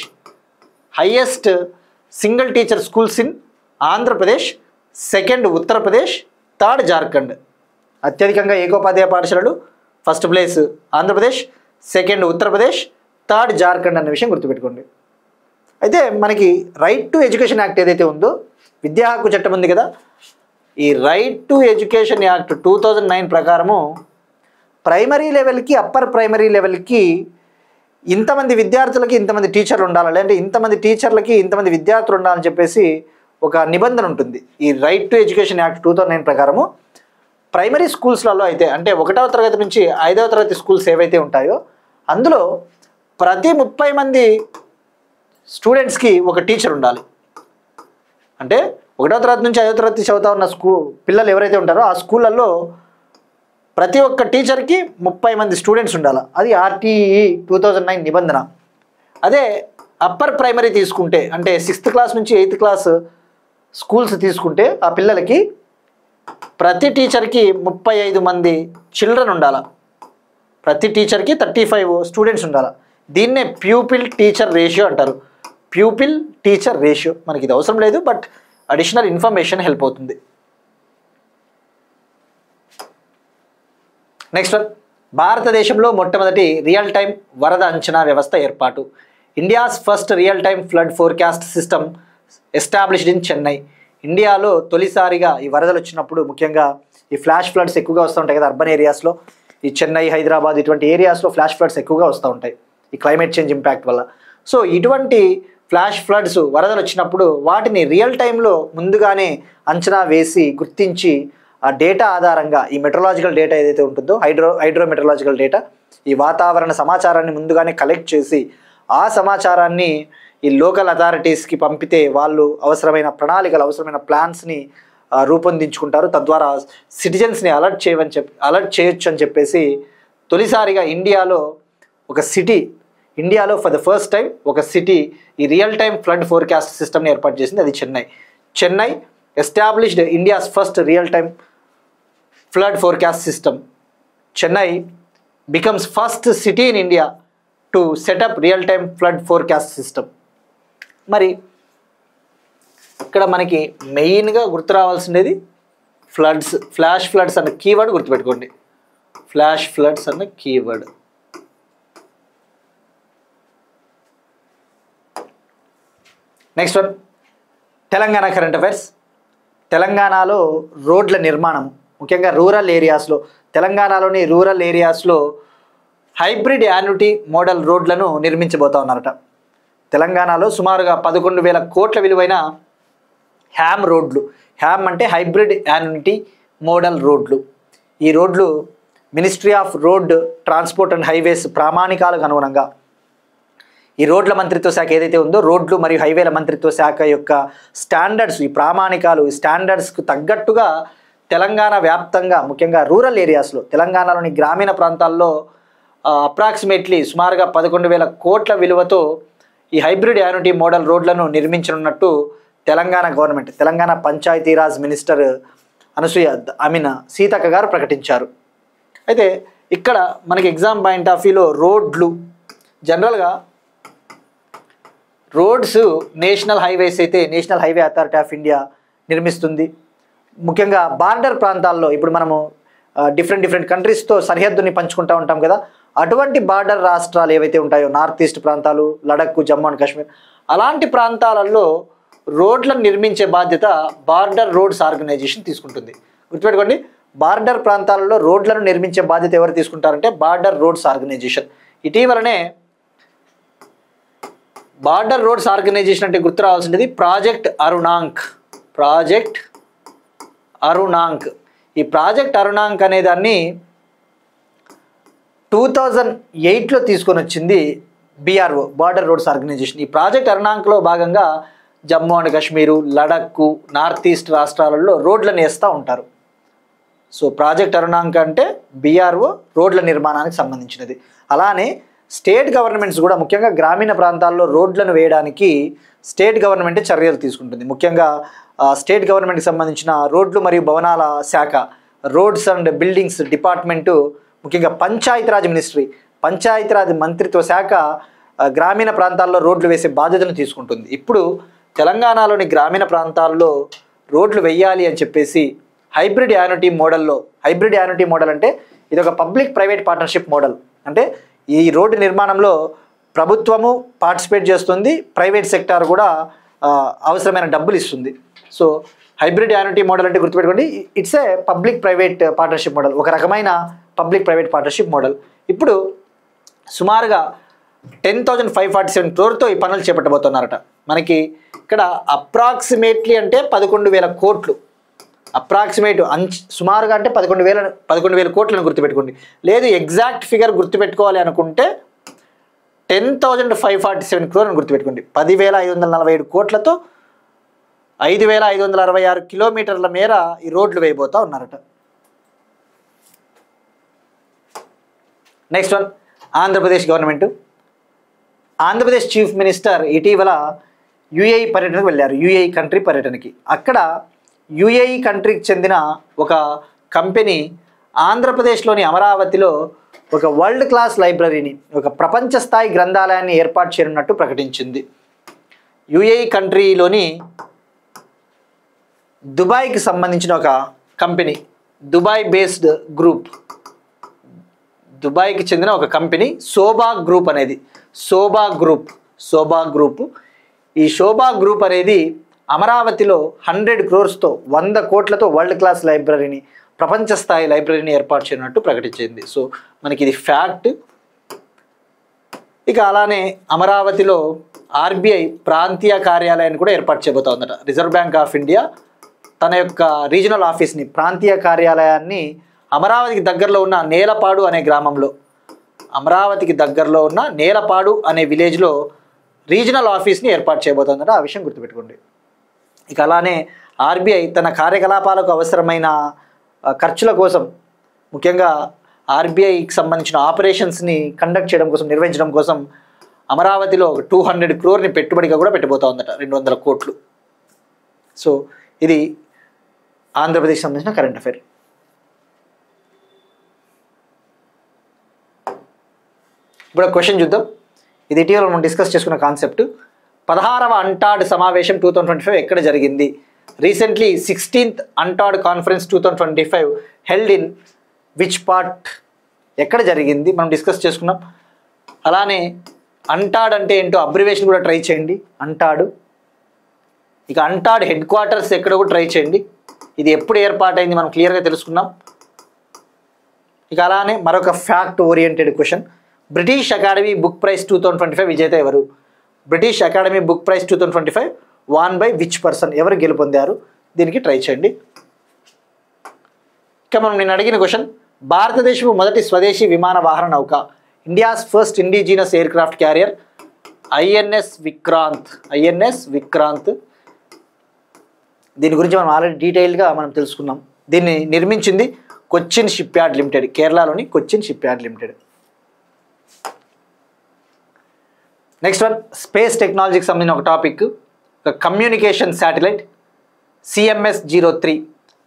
Highest single teacher schools in Andhra Pradesh, second Uttar Pradesh, third Jharkhand. అత్యధికంగా ఏకోపాధ్యాయ పాఠశాలలు first place Andhra Pradesh, second Uttar Pradesh, third Jharkhand అనే విషయం గుర్తుపెట్టుకోండి. అయితే మనకి రైట్ టు ఎడ్యుకేషన్ యాక్ట్ ఏదైతే ఉందో, విద్యా హక్కు చట్టం ఉంది కదా, ఈ రైట్ టు ఎడ్యుకేషన్ యాక్ట్ 2009 ప్రకారము ప్రైమరీ లెవెల్కి, అప్పర్ ప్రైమరీ లెవెల్కి ఇంతమంది విద్యార్థులకి ఇంతమంది టీచర్లు ఉండాలి, లేదంటే ఇంతమంది టీచర్లకి ఇంతమంది విద్యార్థులు ఉండాలని చెప్పేసి ఒక నిబంధన ఉంటుంది. ఈ రైట్ టు ఎడ్యుకేషన్ యాక్ట్ 2009 ప్రకారము ప్రైమరీ స్కూల్స్లలో అయితే, అంటే 1వ తరగతి నుంచి 5వ తరగతి స్కూల్స్ ఏవైతే ఉంటాయో అందులో ప్రతి 30 మంది స్టూడెంట్స్కి ఒక టీచర్ ఉండాలి. అంటే 1వ తరగతి నుంచి 5వ తరగతి చదువుతా ఉన్న పిల్లలు ఎవరైతే ఉంటారో ఆ స్కూళ్ళల్లో ప్రతి ఒక్క టీచర్కి 30 మంది స్టూడెంట్స్ ఉండాలి. అది RTE 2009 నిబంధన. అదే అప్పర్ ప్రైమరీ తీసుకుంటే, అంటే 6th క్లాస్ నుంచి 8th క్లాస్ స్కూల్స్ తీసుకుంటే ఆ పిల్లలకి ప్రతి టీచర్కి 35 మంది చిల్డ్రన్ ఉండాలి. ప్రతి టీచర్కి 35 స్టూడెంట్స్ ఉండాలి. దీన్నే ప్యూపిల్ టీచర్ రేషియో అంటారు. Pupil teacher ratio. మనకి ఇది అవసరం లేదు, బట్ అడిషనల్ ఇన్ఫర్మేషన్ హెల్ప్ అవుతుంది. నెక్స్ట్ వన్, భారతదేశంలో మొట్టమొదటి రియల్ టైం వరద అంచనా వ్యవస్థ ఏర్పాటు. India's first real time flood forecast system established in Chennai. ఇండియాలో తొలిసారిగా ఈ వరదలు వచ్చినప్పుడు, ముఖ్యంగా ఈ ఫ్లాష్ ఫ్లడ్స్ ఎక్కువగా వస్తూ ఉంటాయి కదా అర్బన్ ఏరియాస్లో, ఈ చెన్నై, హైదరాబాద్ ఇటువంటి ఏరియాస్లో ఫ్లాష్ ఫ్లడ్స్ ఎక్కువగా వస్తూ ఉంటాయి ఈ క్లైమేట్ చేంజ్ ఇంపాక్ట్ వల్ల. సో ఇటువంటి ఫ్లాష్ ఫ్లడ్స్ వరదలు వచ్చినప్పుడు వాటిని రియల్ టైంలో ముందుగానే అంచనా వేసి గుర్తించి ఆ డేటా ఆధారంగా, ఈ మెట్రలాజికల్ డేటా ఏదైతే ఉంటుందో హైడ్రోమెట్రలాజికల్ డేటా, ఈ వాతావరణ సమాచారాన్ని ముందుగానే కలెక్ట్ చేసి ఆ సమాచారాన్ని ఈ లోకల్ అథారిటీస్కి పంపితే వాళ్ళు అవసరమైన ప్రణాళికలు, అవసరమైన ప్లాన్స్ని రూపొందించుకుంటారు. తద్వారా సిటిజన్స్ని అలర్ట్ చేయొచ్చు అని చెప్పేసి తొలిసారిగా ఇండియాలో ఫర్ ద ఫస్ట్ టైం ఒక సిటీ ఈ రియల్ టైమ్ ఫ్లడ్ ఫోర్కాస్ట్ సిస్టమ్ని ఏర్పాటు చేసింది. అది Chennai established India's first real time flood forecast system. Chennai becomes first city in India to set up real time flood forecast system. మరి ఇక్కడ మనకి మెయిన్గా గుర్తు రావాల్సింది ఫ్లాష్ ఫ్లడ్స్ అన్న కీవర్డ్ గుర్తుపెట్టుకోండి. ఫ్లాష్ ఫ్లడ్స్ అన్న keyword. Next one, Telangana current affairs. తెలంగాణలో రోడ్ల నిర్మాణం, ముఖ్యంగా రూరల్ ఏరియాస్లో, తెలంగాణలోని రూరల్ ఏరియాస్లో హైబ్రిడ్ యాన్యుటీ మోడల్ రోడ్లను నిర్మించబోతా ఉన్నారట. తెలంగాణలో సుమారుగా 11,000 కోట్ల విలువైన హ్యామ్ రోడ్లు, హ్యామ్ అంటే హైబ్రిడ్ యాన్యుటీ మోడల్ రోడ్లు. ఈ రోడ్లు ministry of road transport and highways ప్రామాణికాలకు అనుగుణంగా, ఈ రోడ్ల మంత్రిత్వ శాఖ ఏదైతే ఉందో రోడ్లు మరియు హైవేల మంత్రిత్వ శాఖ యొక్క స్టాండర్డ్స్, ఈ ప్రామాణికాలు, ఈ స్టాండర్డ్స్కు తగ్గట్టుగా తెలంగాణ వ్యాప్తంగా ముఖ్యంగా రూరల్ ఏరియాస్లో, తెలంగాణలోని గ్రామీణ ప్రాంతాల్లో అప్రాక్సిమేట్లీ సుమారుగా 11,000 కోట్ల విలువతో ఈ హైబ్రిడ్ యాన్యుటీ మోడల్ రోడ్లను నిర్మించనున్నట్టు తెలంగాణ గవర్నమెంట్, తెలంగాణ పంచాయతీరాజ్ మినిస్టర్ సీతక్క గారు ప్రకటించారు. అయితే ఇక్కడ మనకి ఎగ్జామ్ పాయింట్ ఆఫ్ వ్యూలో రోడ్లు జనరల్గా రోడ్స్ నేషనల్ హైవేస్ అయితే national highway authority of India నిర్మిస్తుంది. ముఖ్యంగా బార్డర్ ప్రాంతాల్లో ఇప్పుడు మనము డిఫరెంట్ కంట్రీస్తో సరిహద్దుని పంచుకుంటూ ఉంటాం కదా, అటువంటి బార్డర్ రాష్ట్రాలు ఏవైతే ఉంటాయో నార్త్ ఈస్ట్ ప్రాంతాలు, లడఖ్, జమ్మూ అండ్ కాశ్మీర్, అలాంటి ప్రాంతాలలో రోడ్లను నిర్మించే బాధ్యత బార్డర్ రోడ్స్ ఆర్గనైజేషన్ తీసుకుంటుంది. గుర్తుపెట్టుకోండి, బార్డర్ ప్రాంతాలలో రోడ్లను నిర్మించే బాధ్యత ఎవరు తీసుకుంటారంటే బార్డర్ రోడ్స్ ఆర్గనైజేషన్. ఇటీవలనే బార్డర్ రోడ్స్ ఆర్గనైజేషన్ అంటే గుర్తు రావాల్సింది ప్రాజెక్ట్ అరుణాంక్. ఈ ప్రాజెక్ట్ అరుణాంక్ అనే దాన్ని 2008లో తీసుకొని వచ్చింది BRO, బార్డర్ రోడ్స్ ఆర్గనైజేషన్. ఈ ప్రాజెక్ట్ అరుణాంక్లో భాగంగా Jammu and Kashmir, Ladakh, north east రాష్ట్రాలలో రోడ్లను వేస్తూ ఉంటారు. సో ప్రాజెక్ట్ అరుణాంక్ అంటే BRO రోడ్ల నిర్మాణానికి సంబంధించినది. అలానే స్టేట్ గవర్నమెంట్స్ కూడా ముఖ్యంగా గ్రామీణ ప్రాంతాల్లో రోడ్లను వేయడానికి స్టేట్ గవర్నమెంటే చర్యలు తీసుకుంటుంది. ముఖ్యంగా స్టేట్ గవర్నమెంట్కి సంబంధించిన రోడ్లు మరియు భవనాల శాఖ, రోడ్స్ అండ్ బిల్డింగ్స్ డిపార్ట్మెంటు, ముఖ్యంగా పంచాయతీరాజ్ మంత్రిత్వ శాఖ గ్రామీణ ప్రాంతాల్లో రోడ్లు వేసే బాధ్యతను తీసుకుంటుంది. ఇప్పుడు తెలంగాణలోని గ్రామీణ ప్రాంతాల్లో రోడ్లు వేయాలి అని చెప్పేసి హైబ్రిడ్ యాన్యుటీ మోడల్ అంటే ఇది ఒక పబ్లిక్ ప్రైవేట్ పార్ట్నర్షిప్ మోడల్. అంటే ఈ రోడ్డు నిర్మాణంలో ప్రభుత్వము పార్టిసిపేట్ చేస్తుంది, ప్రైవేట్ సెక్టార్ కూడా అవసరమైన డబ్బులు ఇస్తుంది. సో హైబ్రిడ్ యాన్యుటీ మోడల్ అంటే గుర్తుపెట్టుకోండి, it's a public private partnership model, ఒక రకమైన పబ్లిక్ ప్రైవేట్ పార్ట్నర్షిప్ మోడల్. ఇప్పుడు సుమారుగా 10,547 crore ఈ పనులు చేపట్టబోతున్నారట. మనకి ఇక్కడ అప్రాక్సిమేట్లీ అంటే 11,000 కోట్లు, అప్రాక్సిమేట్ సుమారుగా అంటే 11,000 కోట్లను గుర్తుపెట్టుకోండి. లేదు ఎగ్జాక్ట్ ఫిగర్ గుర్తుపెట్టుకోవాలి అనుకుంటే 10,547 crore అని గుర్తుపెట్టుకోండి. 10,547 కోట్లతో 5,566 కిలోమీటర్ల మేర ఈ రోడ్లు వేయబోతా ఉన్నారట. Next one, Andhra Pradesh government. Andhra Pradesh chief minister ఇటీవల UAE పర్యటనకు వెళ్ళారు, UAE కంట్రీ పర్యటనకి. అక్కడ UAE కంట్రీకి చెందిన ఒక కంపెనీ ఆంధ్రప్రదేశ్లోని అమరావతిలో ఒక వరల్డ్ క్లాస్ లైబ్రరీని, ఒక ప్రపంచ స్థాయి గ్రంథాలయాన్ని ఏర్పాటు చేయనున్నట్టు ప్రకటించింది. UAE కంట్రీలోని దుబాయ్కి సంబంధించిన ఒక కంపెనీ, దుబాయ్కి చెందిన ఒక కంపెనీ శోభా గ్రూప్. ఈ శోభా గ్రూప్ అనేది అమరావతిలో 100 crores-తో 100 కోట్లతో వరల్డ్ క్లాస్ లైబ్రరీని, ప్రపంచ స్థాయి లైబ్రరీని ఏర్పాటు చేయనున్నట్టు ప్రకటించింది. సో మనకి ఇది ఫ్యాక్ట్. ఇక అలానే అమరావతిలో RBI ప్రాంతీయ కార్యాలయాన్ని కూడా ఏర్పాటు చేయబోతోందట. రిజర్వ్ బ్యాంక్ ఆఫ్ ఇండియా తన యొక్క రీజనల్ ఆఫీస్ని, ప్రాంతీయ కార్యాలయాన్ని అమరావతికి దగ్గరలో ఉన్న నేలపాడు అనే గ్రామంలో, అమరావతికి దగ్గరలో ఉన్న నేలపాడు అనే విలేజ్లో రీజనల్ ఆఫీస్ని ఏర్పాటు చేయబోతోందట. ఆ విషయం గుర్తుపెట్టుకోండి. ఇక అలానే RBI తన కార్యకలాపాలకు అవసరమైన ఖర్చుల కోసం, ముఖ్యంగా RBIకి సంబంధించిన ఆపరేషన్స్ని కండక్ట్ చేయడం కోసం, నిర్వహించడం కోసం అమరావతిలో 200 crore పెట్టుబడిగా కూడా పెట్టబోతా ఉందట, 200 కోట్లు. సో ఇది ఆంధ్రప్రదేశ్ సంబంధించిన కరెంట్ అఫైర్. ఇప్పుడు క్వశ్చన్ చూద్దాం. ఇది ఇటీవల మనం డిస్కస్ చేసుకున్న కాన్సెప్ట్. 16వ అంటాడ్ సమావేశం 2025 ఎక్కడ జరిగింది? Recently 16th UNCTAD conference 2025 held in which part? ఎక్కడ జరిగింది మనం డిస్కస్ చేసుకున్నాం. అలానే అంటాడ్ అంటే ఏంటో అబ్రివేషన్ కూడా ట్రై చేయండి, అంటాడు. ఇక అంటాడ్ హెడ్ క్వార్టర్స్ ఎక్కడ కూడా ట్రై చేయండి. ఇది ఎప్పుడు ఏర్పాటైంది మనం క్లియర్గా తెలుసుకున్నాం. ఇక అలానే మరొక fact oriented question. British Academy Book Prize 2025 విజేత ఎవరు? British Academy Book Prize 2025 won by which person, ఎవరు గెలుపొందారు? దీనికి ట్రై చేయండి. ఇక మనం నేను అడిగిన క్వశ్చన్, భారతదేశపు మొదటి స్వదేశీ విమాన వాహన నౌక, India's first indigenous air craft carrier INS Vikrant. దీని గురించి మనం ఆల్రెడీ డీటెయిల్గా మనం తెలుసుకున్నాం. దీన్ని నిర్మించింది కొచ్చిన్ షిప్ యార్డ్ లిమిటెడ్, కేరళలోని Cochin ship yard limited. Next one, space టెక్నాలజీకి సంబంధించిన ఒక టాపిక్, కమ్యూనికేషన్ శాటిలైట్ CMS-03,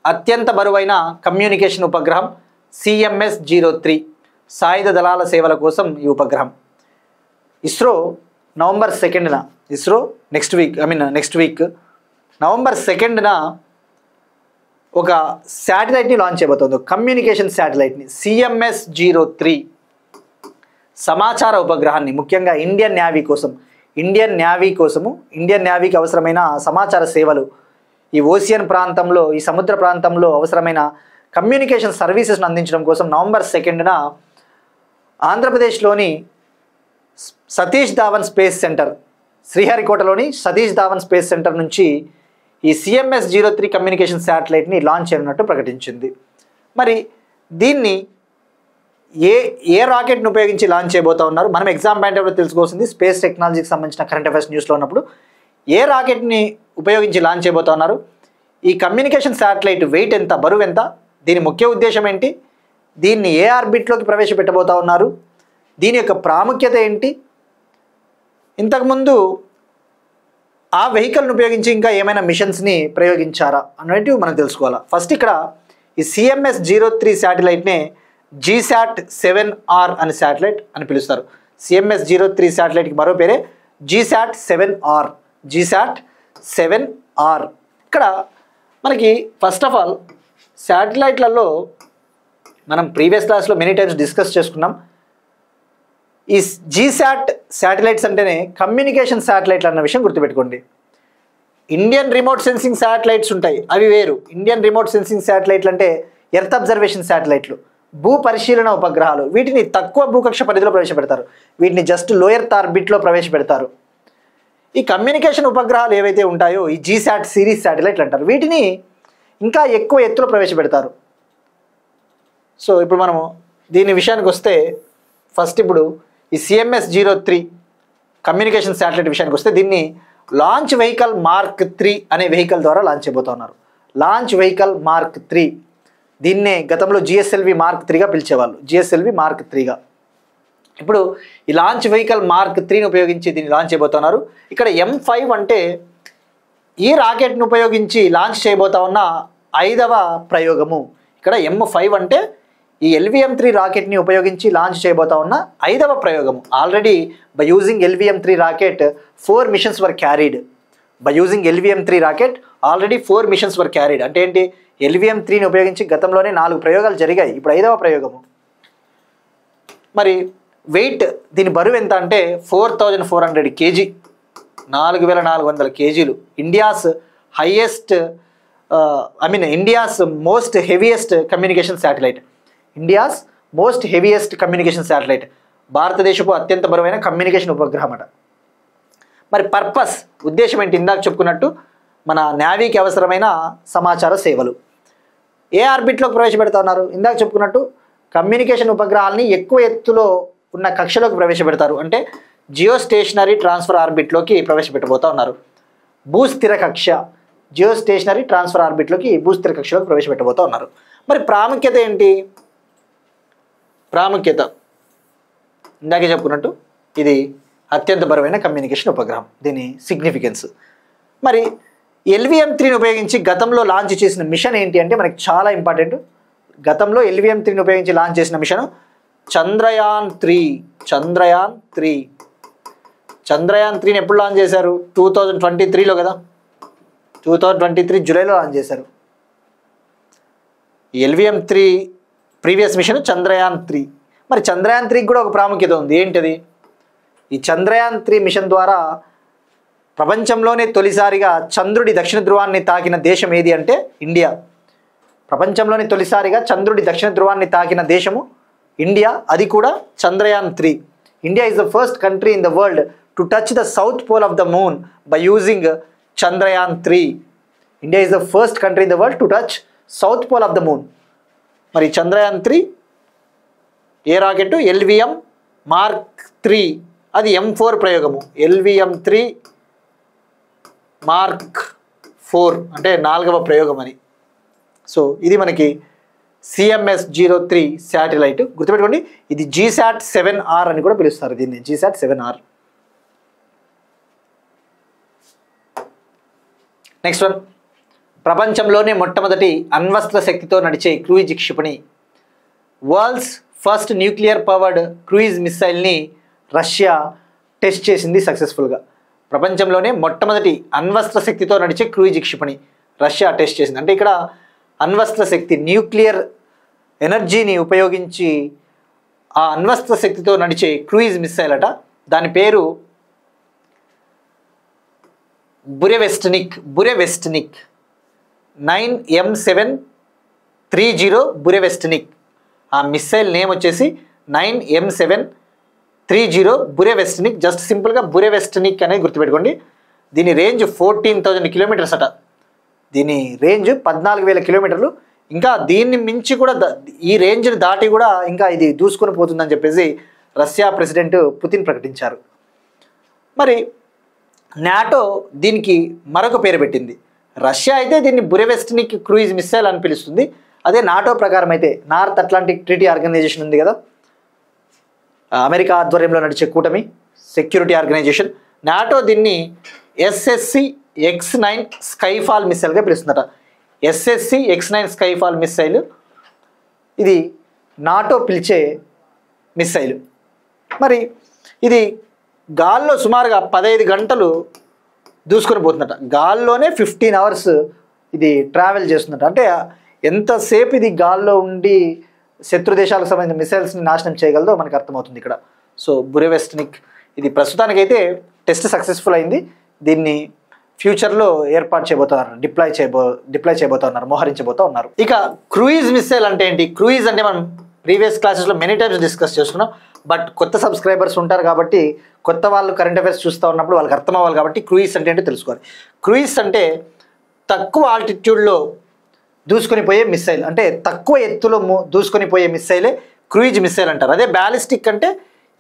అత్యంత బరువైన కమ్యూనికేషన్ ఉపగ్రహం CMS-03, సాయుధ దళాల సేవల కోసం ఈ ఉపగ్రహం. ఇస్రో నవంబర్ 2న, నెక్స్ట్ వీక్ నవంబర్ 2న ఒక శాటిలైట్ని లాంచ్ చేయబోతోంది, కమ్యూనికేషన్ శాటిలైట్ని CMS-03 సమాచార ఉపగ్రహాన్ని, ముఖ్యంగా ఇండియన్ నేవీకి అవసరమైన సమాచార సేవలు, ఈ ఓషియన్ ప్రాంతంలో, ఈ సముద్ర ప్రాంతంలో అవసరమైన కమ్యూనికేషన్ సర్వీసెస్ను అందించడం కోసం నవంబర్ 2న ఆంధ్రప్రదేశ్లోని సతీష్ ధావన్ స్పేస్ సెంటర్, శ్రీహరికోటలోని సతీష్ ధావన్ స్పేస్ సెంటర్ నుంచి ఈ CMS-03 కమ్యూనికేషన్ శాటిలైట్ని లాంచ్ చేయనున్నట్టు ప్రకటించింది. మరి దీన్ని ఏ రాకెట్ను ఉపయోగించి లాంచ్ చేయబోతా ఉన్నారు? మనం ఎగ్జామ్ పాయింట్ ఆఫ్ తెలుసుకోవాల్సింది, స్పేస్ టెక్నాలజీకి సంబంధించిన కరెంట్ అఫైర్స్ న్యూస్లో ఉన్నప్పుడు ఏ రాకెట్ని ఉపయోగించి లాంచ్ చేయబోతా ఉన్నారు, ఈ కమ్యూనికేషన్ శాటిలైట్ వెయిట్ ఎంత, బరువు ఎంత, దీని ముఖ్య ఉద్దేశం ఏంటి, దీన్ని ఏ ఆర్బిట్లోకి ప్రవేశపెట్టబోతా ఉన్నారు, దీని యొక్క ప్రాముఖ్యత ఏంటి, ఇంతకుముందు ఆ వెహికల్ని ఉపయోగించి ఇంకా ఏమైనా మిషన్స్ని ప్రయోగించారా అనేటివి మనం తెలుసుకోవాలా. ఫస్ట్ ఇక్కడ ఈ CMS-03 శాటిలైట్నే GSAT-7R అనే శాటిలైట్ అని పిలుస్తారు. CMS-03 శాటిలైట్కి మరో పేరే GSAT-7R. ఇక్కడ మనకి ఫస్ట్ ఆఫ్ ఆల్ శాటిలైట్లలో మనం ప్రీవియస్ క్లాస్లో మెనీ టైమ్స్ డిస్కస్ చేసుకున్నాం. ఈ GSAT శాటిలైట్స్ అంటేనే కమ్యూనికేషన్ శాటిలైట్లు అన్న విషయం గుర్తుపెట్టుకోండి. ఇండియన్ రిమోట్ సెన్సింగ్ శాటిలైట్స్ ఉంటాయి, అవి వేరు. ఇండియన్ రిమోట్ సెన్సింగ్ శాటిలైట్లు అంటే ఎర్త్ అబ్జర్వేషన్ శాటిలైట్లు, భూ పరిశీలన ఉపగ్రహాలు. వీటిని తక్కువ భూకక్ష పరిధిలో ప్రవేశపెడతారు, వీటిని జస్ట్ లో ఎర్త్ ఆర్బిట్లో ప్రవేశపెడతారు. ఈ కమ్యూనికేషన్ ఉపగ్రహాలు ఏవైతే ఉంటాయో ఈ GSAT సిరీస్ శాటిలైట్లు అంటారు, వీటిని ఇంకా ఎక్కువ ఎత్తులో ప్రవేశపెడతారు. సో ఇప్పుడు మనము దీని విషయానికి వస్తే, ఫస్ట్ ఇప్పుడు ఈ CMS-03 కమ్యూనికేషన్ శాటిలైట్ విషయానికి వస్తే, దీన్ని లాంచ్ వెహికల్ మార్క్ 3 అనే వెహికల్ ద్వారా లాంచ్ చేయబోతా ఉన్నారు. లాంచ్ వెహికల్ మార్క్ 3, దీన్నే గతంలో GSLV మార్క్ 3గా పిలిచేవాళ్ళు, GSLV మార్క్ 3గా. ఇప్పుడు ఈ లాంచ్ వెహికల్ మార్క్ 3ని ఉపయోగించి దీన్ని లాంచ్ చేయబోతున్నారు. ఇక్కడ M5 అంటే ఈ రాకెట్ను ఉపయోగించి లాంచ్ చేయబోతా ఉన్న 5వ ప్రయోగము. ఇక్కడ M5 అంటే ఈ LVM-3 రాకెట్ని ఉపయోగించి లాంచ్ చేయబోతా ఉన్న 5వ ప్రయోగము. Already by using LVM-3 rocket 4 missions were carried. Already 4 missions were carried అంటే ఏంటి, LVM-3ని ఉపయోగించి గతంలోనే 4 ప్రయోగాలు జరిగాయి, ఇప్పుడు 5వ ప్రయోగము. మరి వెయిట్, దీని బరువు ఎంత అంటే 4400 kg, 4400 kgలు. India's most heaviest communication satellite, భారతదేశపు అత్యంత బరువైన కమ్యూనికేషన్ ఉపగ్రహం అట. మరి పర్పస్, ఉద్దేశం ఏంటి? ఇందాక చెప్పుకున్నట్టు మన నేవీకి అవసరమైన సమాచార సేవలు. ఏ ఆర్బిట్లోకి ప్రవేశపెడతా ఉన్నారు? ఇందాక చెప్పుకున్నట్టు కమ్యూనికేషన్ ఉపగ్రహాలని ఎక్కువ ఎత్తులో ఉన్న కక్షలోకి ప్రవేశపెడతారు, అంటే జియో స్టేషనరీ ట్రాన్స్ఫర్ ఆర్బిట్లోకి ప్రవేశపెట్టబోతా ఉన్నారు. భూస్థిర కక్షలోకి ప్రవేశపెట్టబోతా ఉన్నారు. మరి ప్రాముఖ్యత ఏంటి? ఇందాకే చెప్పుకున్నట్టు ఇది అత్యంత బరువైన కమ్యూనికేషన్ ఉపగ్రహం, దీని సిగ్నిఫికెన్స్. మరి LVM-3ని ఉపయోగించి గతంలో లాంచ్ చేసిన మిషన్ ఏంటి అంటే మనకి చాలా ఇంపార్టెంట్. గతంలో LVM-3ని ఉపయోగించి లాంచ్ చేసిన మిషన్ చంద్రయాన్ 3. చంద్రయాన్ 3ని ఎప్పుడు లాంచ్ చేశారు? 2023లో కదా, 2023 జూలైలో లాంచ్ చేశారు. LVM-3 previous machine Chandrayaan 3. మరి చంద్రయాన్ 3కి కూడా ఒక ప్రాముఖ్యత ఉంది. ఏంటది? ఈ చంద్రయాన్ 3 మిషన్ ద్వారా ప్రపంచంలోనే తొలిసారిగా చంద్రుడి దక్షిణ ధ్రువాన్ని తాకిన దేశం ఏది అంటే ఇండియా. ప్రపంచంలోని తొలిసారిగా చంద్రుడి దక్షిణ ధ్రువాన్ని తాకిన దేశము ఇండియా, అది కూడా Chandrayaan 3. India is the first country in the world to touch the south pole of the moon by using Chandrayaan-3. India is the first country in the world to touch south pole of the moon. మరి Chandrayaan-3 a rocket? LVM Mark 3, అది M4 ప్రయోగము. LVM-3 Mark 4 అంటే 4వ ప్రయోగం అని. So ఇది మనకి CMS-03 satellite. గుర్తుపెట్టుకోండి, ఇది GSAT-7R అని కూడా పిలుస్తారు దీన్ని, GSAT-7R. నెక్స్ట్ వన్, ప్రపంచంలోనే మొట్టమొదటి అణ్వస్త్ర శక్తితో నడిచే క్రూయిజ్ క్షిపణి. World's first nuclear powered cruise మిసైల్ని రష్యా టెస్ట్ చేసింది సక్సెస్ఫుల్గా. ప్రపంచంలోనే మొట్టమొదటి అణ్వస్త్ర శక్తితో నడిచే క్రూయిజ్ క్షిపణి రష్యా టెస్ట్ చేసింది. అంటే ఇక్కడ అణ్వస్త్ర శక్తి, న్యూక్లియర్ ఎనర్జీని ఉపయోగించి ఆ అణ్వస్త్ర శక్తితో నడిచే క్రూయిజ్ మిసైల్ అట. దాని పేరు బురెవెస్ట్నిక్ 9M730 బురెవెస్ట్నిక్. ఆ మిస్సైల్ నేమ్ వచ్చేసి 9M730 బురెవెస్ట్నిక్. జస్ట్ సింపుల్గా బురెవెస్ట్నిక్ అనేది గుర్తుపెట్టుకోండి. దీని రేంజ్ 14,000 కిలోమీటర్స్ అట. దీని రేంజ్ 14,000 కిలోమీటర్లు. ఇంకా దీన్ని మించి కూడా ఈ రేంజ్ని దాటి కూడా ఇంకా ఇది దూసుకొని పోతుందని చెప్పేసి రష్యా ప్రెసిడెంట్ పుతిన్ ప్రకటించారు. మరి నాటో దీనికి మరొక పేరు పెట్టింది. రష్యా అయితే దీన్ని బురెవెస్ట్నిక్ క్రూయిజ్ మిసైల్ అని పిలుస్తుంది. అదే నాటో ప్రకారం అయితే నార్త్ అట్లాంటిక్ ట్రీటీ ఆర్గనైజేషన్ ఉంది కదా, అమెరికా ఆధ్వర్యంలో నడిచే కూటమి సెక్యూరిటీ ఆర్గనైజేషన్, నాటో దీన్ని SSC-X9 Skyfall మిసైల్గా పిలుస్తుందట. SSC-X9 Skyfall missile ఇది నాటో పిలిచే మిసైల్. మరి ఇది గాల్లో సుమారుగా 15 గంటలు దూసుకొని పోతుందట. గాల్లోనే 15 అవర్స్ ఇది ట్రావెల్ చేస్తుందట. అంటే ఎంతసేపు ఇది గాల్లో ఉండి శత్రు దేశాలకు సంబంధించిన మిసైల్స్ని నాశనం చేయగలదో మనకు అర్థమవుతుంది ఇక్కడ. సో బురెవెస్ట్నిక్ ఇది ప్రస్తుతానికైతే టెస్ట్ సక్సెస్ఫుల్ అయింది. దీన్ని ఫ్యూచర్లో ఏర్పాటు చేయబోతున్నారు, డిప్లాయ్ చేయబోతున్నారు, మోహరించబోతూ ఉన్నారు. ఇక క్రూయిజ్ మిసైల్ అంటే ఏంటి? క్రూయిజ్ అంటే మనం ప్రీవియస్ క్లాసెస్లో మెనీ టైమ్స్ డిస్కస్ చేసుకున్నాం. బట్ కొత్త సబ్స్క్రైబర్స్ ఉంటారు కాబట్టి, కొత్త వాళ్ళు కరెంట్ అఫైర్స్ చూస్తూ ఉన్నప్పుడు వాళ్ళకి అర్థం అవ్వాలి కాబట్టి క్రూయిజ్ అంటే ఏంటో తెలుసుకోవాలి. క్రూయిజ్ అంటే తక్కువ ఆల్టిట్యూడ్లో దూసుకొని పోయే మిసైల్, అంటే తక్కువ ఎత్తులో దూసుకొని పోయే మిసైలే క్రూయిజ్ మిసైల్ అంటారు. అదే బ్యాలిస్టిక్ అంటే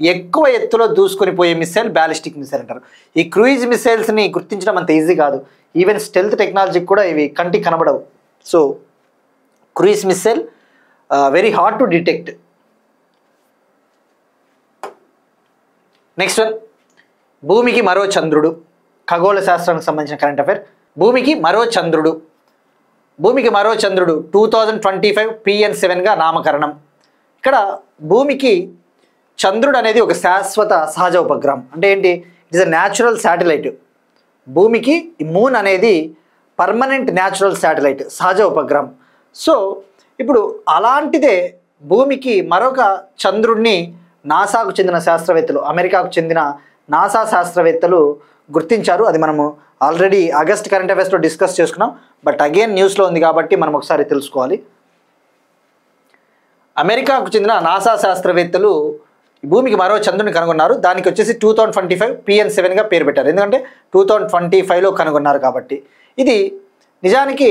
ఎక్కువ ఎత్తులో దూసుకొని పోయే మిసైల్ బ్యాలిస్టిక్ మిసైల్ అంటారు. ఈ క్రూయిజ్ మిసైల్స్ని గుర్తించడం అంత ఈజీ కాదు. ఈవెన్ స్టెల్త్ టెక్నాలజీకి కూడా ఇవి కంటికి కనబడవు. So cruise missile very hard to detect. Next one, భూమికి మరో చంద్రుడు. ఖగోళ శాస్త్రానికి సంబంధించిన కరెంట్ అఫైర్. భూమికి మరో చంద్రుడు 2025 PN7గా నామకరణం. ఇక్కడ భూమికి చంద్రుడు అనేది ఒక శాశ్వత సహజ ఉపగ్రహం. అంటే ఏంటి? It is a natural satellite. భూమికి మూన్ అనేది పర్మనెంట్ న్యాచురల్ శాటిలైట్, సహజ ఉపగ్రహం. సో ఇప్పుడు అలాంటిదే భూమికి మరొక చంద్రుడిని నాసాకు చెందిన శాస్త్రవేత్తలు, అమెరికాకు చెందిన నాసా శాస్త్రవేత్తలు గుర్తించారు. అది మనము ఆల్రెడీ ఆగస్ట్ కరెంట్ అఫైర్స్లో డిస్కస్ చేసుకున్నాం. బట్ అగైన్ న్యూస్లో ఉంది కాబట్టి మనం ఒకసారి తెలుసుకోవాలి. అమెరికాకు చెందిన నాసా శాస్త్రవేత్తలు భూమికి మరో చంద్రుని కనుగొన్నారు. దానికి వచ్చేసి 2025 PN7గా పేరు పెట్టారు. ఎందుకంటే 2025లో కనుగొన్నారు కాబట్టి. ఇది నిజానికి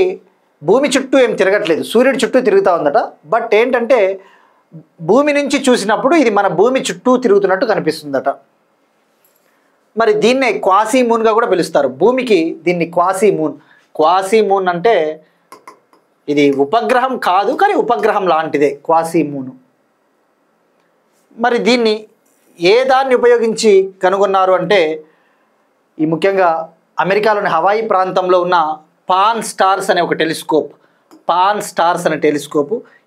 భూమి చుట్టూ ఏం తిరగట్లేదు, సూర్యుడి చుట్టూ తిరుగుతూ ఉందట. బట్ ఏంటంటే భూమి నుంచి చూసినప్పుడు ఇది మన భూమి చుట్టూ తిరుగుతున్నట్టు కనిపిస్తుందట. మరి దీన్నే క్వాసీ మూన్గా కూడా పిలుస్తారు. భూమికి దీన్ని క్వాసీ మూన్ అంటే ఇది ఉపగ్రహం కాదు, కానీ ఉపగ్రహం లాంటిదే క్వాసీ మూన్. మరి దీన్ని ఏ దాన్ని ఉపయోగించి కనుగొన్నారు అంటే, ఈ ముఖ్యంగా అమెరికాలోని హవాయి ప్రాంతంలో ఉన్న పాన్ స్టార్స్ అనే ఒక టెలిస్కోప్,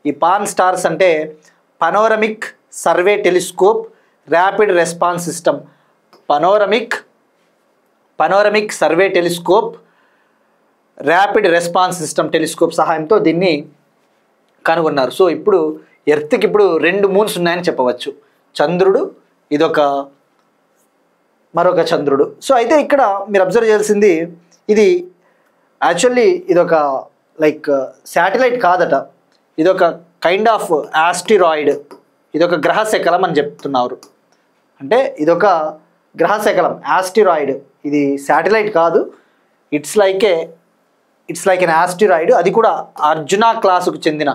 ఈ పాన్ స్టార్స్ అంటే panoramic survey telescope rapid response system, panoramic survey telescope rapid response system telescope సహాయంతో దీన్ని కనుగొన్నారు. సో ఇప్పుడు ఎర్త్కి ఇప్పుడు 2 మూన్స్ ఉన్నాయని చెప్పవచ్చు. చంద్రుడు, మరొక చంద్రుడు. సో అయితే ఇక్కడ మీరు అబ్జర్వ్ చేయాల్సింది, ఇది యాక్చువల్లీ ఇదొక లైక్ శాటిలైట్ కాదట, ఇదొక కైండ్ ఆఫ్ ఆస్టిరాయిడ్, ఇదొక గ్రహ శకలం అని చెప్తున్నారు. అంటే ఇదొక గ్రహశకలం ఆస్టిరాయిడ్, ఇది శాటిలైట్ కాదు, ఇట్స్ లైక్ ఎన్ ఆస్టిరాయిడ్. అది కూడా అర్జున క్లాసుకు చెందిన,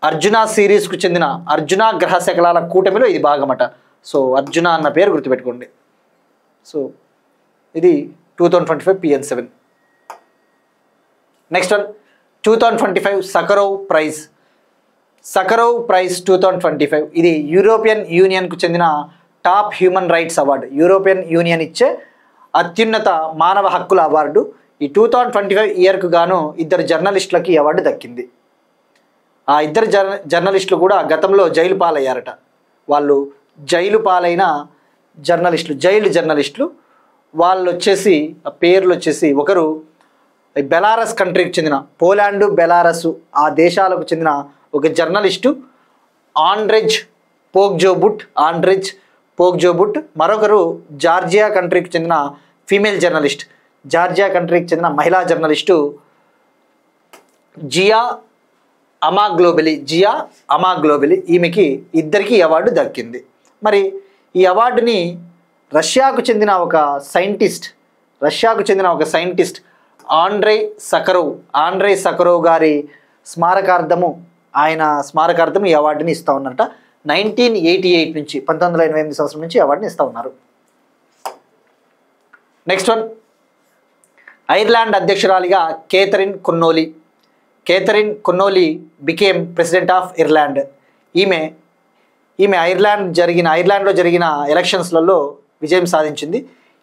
అర్జున సిరీస్కు చెందిన అర్జున గ్రహశకలాల కూటమిలో ఇది భాగమట. సో అర్జున అన్న పేరు గుర్తుపెట్టుకోండి. సో ఇది 2025 PN7. Next one 2025 Sakharov prize. Sakharov prize 2025 ఇది యూరోపియన్ యూనియన్కు చెందిన top human rights award. European union ఇచ్చే అత్యున్నత మానవ హక్కుల అవార్డు. ఈ 2025 ఇయర్కు గాను 2 జర్నలిస్టులకి ఈ అవార్డు దక్కింది. ఆ 2 జర్నలిస్టులు కూడా గతంలో జైలు పాలయ్యారట. వాళ్ళు జైలు పాలైన జైలు జర్నలిస్టులు. వాళ్ళు వచ్చేసి ఆ పేర్లు వచ్చేసి ఒకరు బెలారస్ కంట్రీకి చెందిన, పోలాండ్ బెలారస్ ఆ దేశాలకు చెందిన ఒక జర్నలిస్టు ఆండ్రెజ్ పోగ్జోబుట్. మరొకరు జార్జియా కంట్రీకి చెందిన ఫీమేల్ జర్నలిస్ట్, జార్జియా కంట్రీకి చెందిన మహిళా జర్నలిస్టు జియా అమాగ్లోబెలి. ఈమెకి ఇద్దరికి అవార్డు దక్కింది. మరి ఈ అవార్డుని రష్యాకు చెందిన ఒక సైంటిస్ట్ ఆండ్రే సకరోవ్ గారి స్మారకార్థము ఈ అవార్డుని ఇస్తూ ఉన్నారట. 1988 నుంచి 1988 సంవత్సరం నుంచి అవార్డుని ఇస్తూ ఉన్నారు. నెక్స్ట్ వన్ ఐర్లాండ్ అధ్యక్షురాలిగా Catherine Connolly became president of Ireland. ఈమె ఐర్లాండ్లో జరిగిన ఎలక్షన్స్లలో విజయం సాధించింది.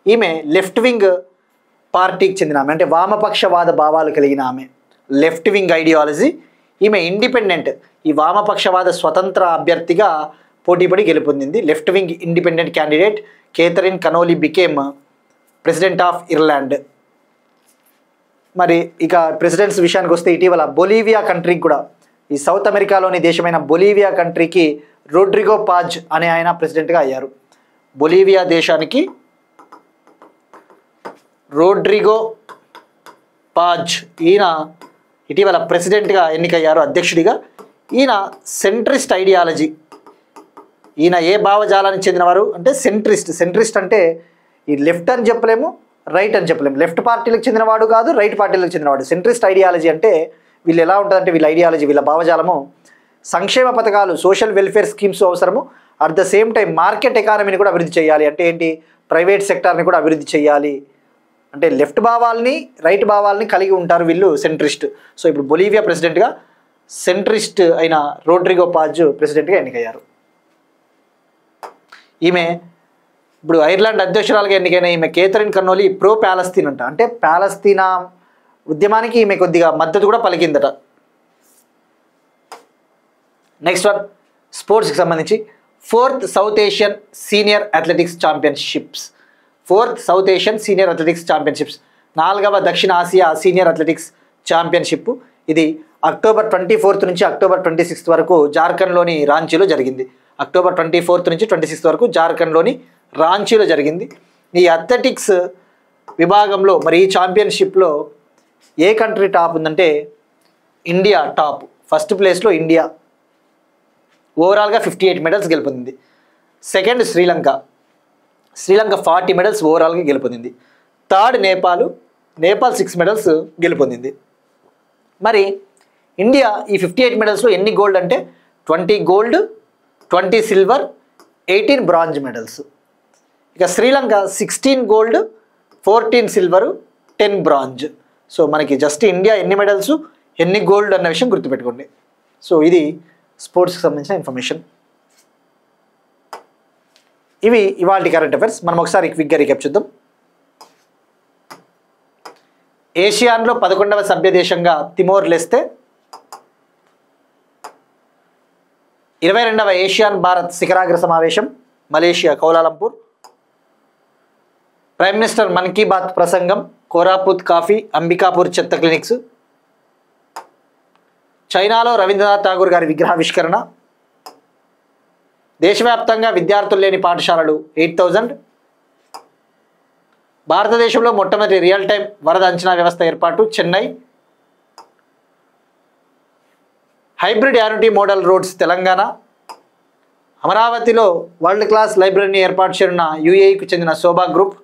ఈమె లెఫ్ట్ వింగ్ పార్టీకి చెందిన ఆమె, అంటే వామపక్షవాద భావాలు కలిగిన ఆమె, లెఫ్ట్ వింగ్ ఐడియాలజీ. ఈమె ఇండిపెండెంట్, ఈ వామపక్షవాద స్వతంత్ర అభ్యర్థిగా పోటీపడి గెలుపొందింది. Left wing independent candidate Catherine Connolly became president of Ireland. మరి ఇక ప్రెసిడెంట్స్ విషయానికి వస్తే ఇటీవల బొలీవియా కంట్రీకి కూడా, ఈ సౌత్ అమెరికాలోని దేశమైన బొలీవియా కంట్రీకి రోడ్రిగో పాజ్ అనే ఆయన ప్రెసిడెంట్గా అయ్యారు. బొలీవియా దేశానికి రోడ్రిగో పాజ్ ఈయన ఇటీవల ప్రెసిడెంట్గా ఎన్నికయ్యారు, అధ్యక్షుడిగా. ఈయన సెంట్రిస్ట్ ఐడియాలజీ, ఈయన ఏ భావజాలానికి చెందినవారు అంటే సెంట్రిస్ట్ అంటే ఈ లెఫ్ట్ అని చెప్పలేము, రైట్ అని చెప్పలేము. లెఫ్ట్ పార్టీలకు చెందినవాడు కాదు, రైట్ పార్టీలకు చెందినవాడు. సెంట్రిస్ట్ ఐడియాలజీ అంటే వీళ్ళు ఎలా ఉంటుందంటే వీళ్ళ ఐడియాలజీ, వీళ్ళ భావజాలము సంక్షేమ పథకాలు, సోషల్ వెల్ఫేర్ స్కీమ్స్ అవసరము, at the same time market ఎకానమీని కూడా అభివృద్ధి చేయాలి. అంటే ఏంటి, ప్రైవేట్ సెక్టార్ని కూడా అభివృద్ధి చేయాలి. అంటే లెఫ్ట్ భావాల్ని రైట్ భావాల్ని కలిగి ఉంటారు వీళ్ళు సెంట్రిస్ట్. సో ఇప్పుడు బొలీవియా ప్రెసిడెంట్గా సెంట్రిస్ట్ అయిన రోడ్రిగో పాజ్ ప్రెసిడెంట్గా ఎన్నికయ్యారు. ఈమె ఇప్పుడు ఐర్లాండ్ అధ్యక్షురాలుగా ఎన్నికైన ఈమె కేథరిన్ కన్నోలి ప్రో ప్యాలస్తీన్ అంట, అంటే ప్యాలస్తీనా ఉద్యమానికి ఈమె కొద్దిగా మద్దతు కూడా పలికిందట. నెక్స్ట్ వన్ స్పోర్ట్స్కి సంబంధించి 4th south Asian senior athletics championships. 4th south Asian senior athletics championships, 4వ దక్షిణ ఆసియా సీనియర్ అథ్లెటిక్స్ ఛాంపియన్షిప్. ఇది అక్టోబర్ 24 నుంచి అక్టోబర్ 26 వరకు జార్ఖండ్లోని రాంచీలో జరిగింది. అక్టోబర్ 24 నుంచి 26 వరకు జార్ఖండ్లోని రాంచీలో జరిగింది. ఈ అథ్లెటిక్స్ విభాగంలో మరి ఈ ఛాంపియన్షిప్లో ఏ కంట్రీ టాప్ ఉందంటే ఇండియా టాప్. ఫస్ట్ ప్లేస్లో ఇండియా, ఓవరాల్గా 58 మెడల్స్ గెలుపొందింది. సెకండ్ శ్రీలంక 40 మెడల్స్ ఓవరాల్గా గెలుపొందింది. థర్డ్ నేపాల్ 6 మెడల్స్ గెలుపొందింది. మరి ఇండియా ఈ 58 మెడల్స్లో ఎన్ని గోల్డ్ అంటే 20 గోల్డ్, 20 సిల్వర్, 18 బ్రాంజ్ మెడల్స్. ఇక Sri Lanka 16 gold, 14 silver, 10 bronze. So మనకి జస్ట్ ఇండియా ఎన్ని మెడల్స్, ఎన్ని గోల్డ్ అన్న విషయం గుర్తుపెట్టుకోండి. సో ఇది స్పోర్ట్స్కి సంబంధించిన ఇన్ఫర్మేషన్. ఇవి ఇవాల్టి కరెంట్ అఫైర్స్. మనం ఒకసారి క్విక్గా రీక్యాప్ చూద్దాం. ఏషియాన్లో 11వ సభ్య దేశంగా తిమోర్ లెస్తే, 22వ ఏషియాన్ భారత్ శిఖరాగ్ర సమావేశం Malaysia Kuala Lumpur. Prime minister Mann Ki bath ప్రసంగం కోరాపుత్ కాఫీ, అంబికాపూర్ చెత్త క్లినిక్స్. చైనాలో రవీంద్రనాథ్ ఠాగూర్ గారి విగ్రహావిష్కరణ. దేశవ్యాప్తంగా విద్యార్థులు లేని పాఠశాలలు 8000. భారతదేశంలో మొట్టమొదటి రియల్ టైం వరద అంచనా వ్యవస్థ ఏర్పాటు Chennai. Hybrid annuity model roads Telangana. అమరావతిలో వరల్డ్ క్లాస్ లైబ్రరీని ఏర్పాటు చేయనున్న యుఏఈకు చెందిన శోభా గ్రూప్.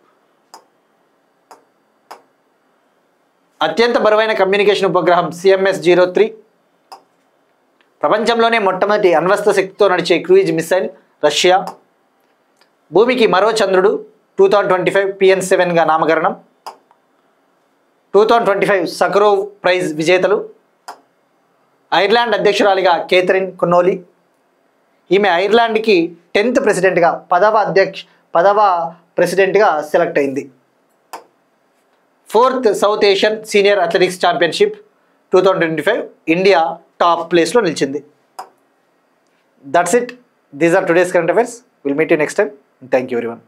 అత్యంత బరువైన కమ్యూనికేషన్ ఉపగ్రహం CMS-03. ప్రపంచంలోనే మొట్టమొదటి అణ్వస్త్ర శక్తితో నడిచే క్రూయిజ్ మిసైల్ రష్యా. భూమికి మరో చంద్రుడు 2025 PN7గా నామకరణం. 2025 సకరోవ్ ప్రైజ్ విజేతలు. ఐర్లాండ్ అధ్యక్షురాలిగా కేథరిన్ కొన్నోలీ. ఈమె ఐర్లాండ్కి 10th ప్రెసిడెంట్గా 10వ ప్రెసిడెంట్గా సెలెక్ట్ అయింది. 4th south Asian senior athletics championship 2025 India top ప్లేస్లో నిలిచింది. That's it. These are today's current affairs. Will meet you next time. Thank you everyone.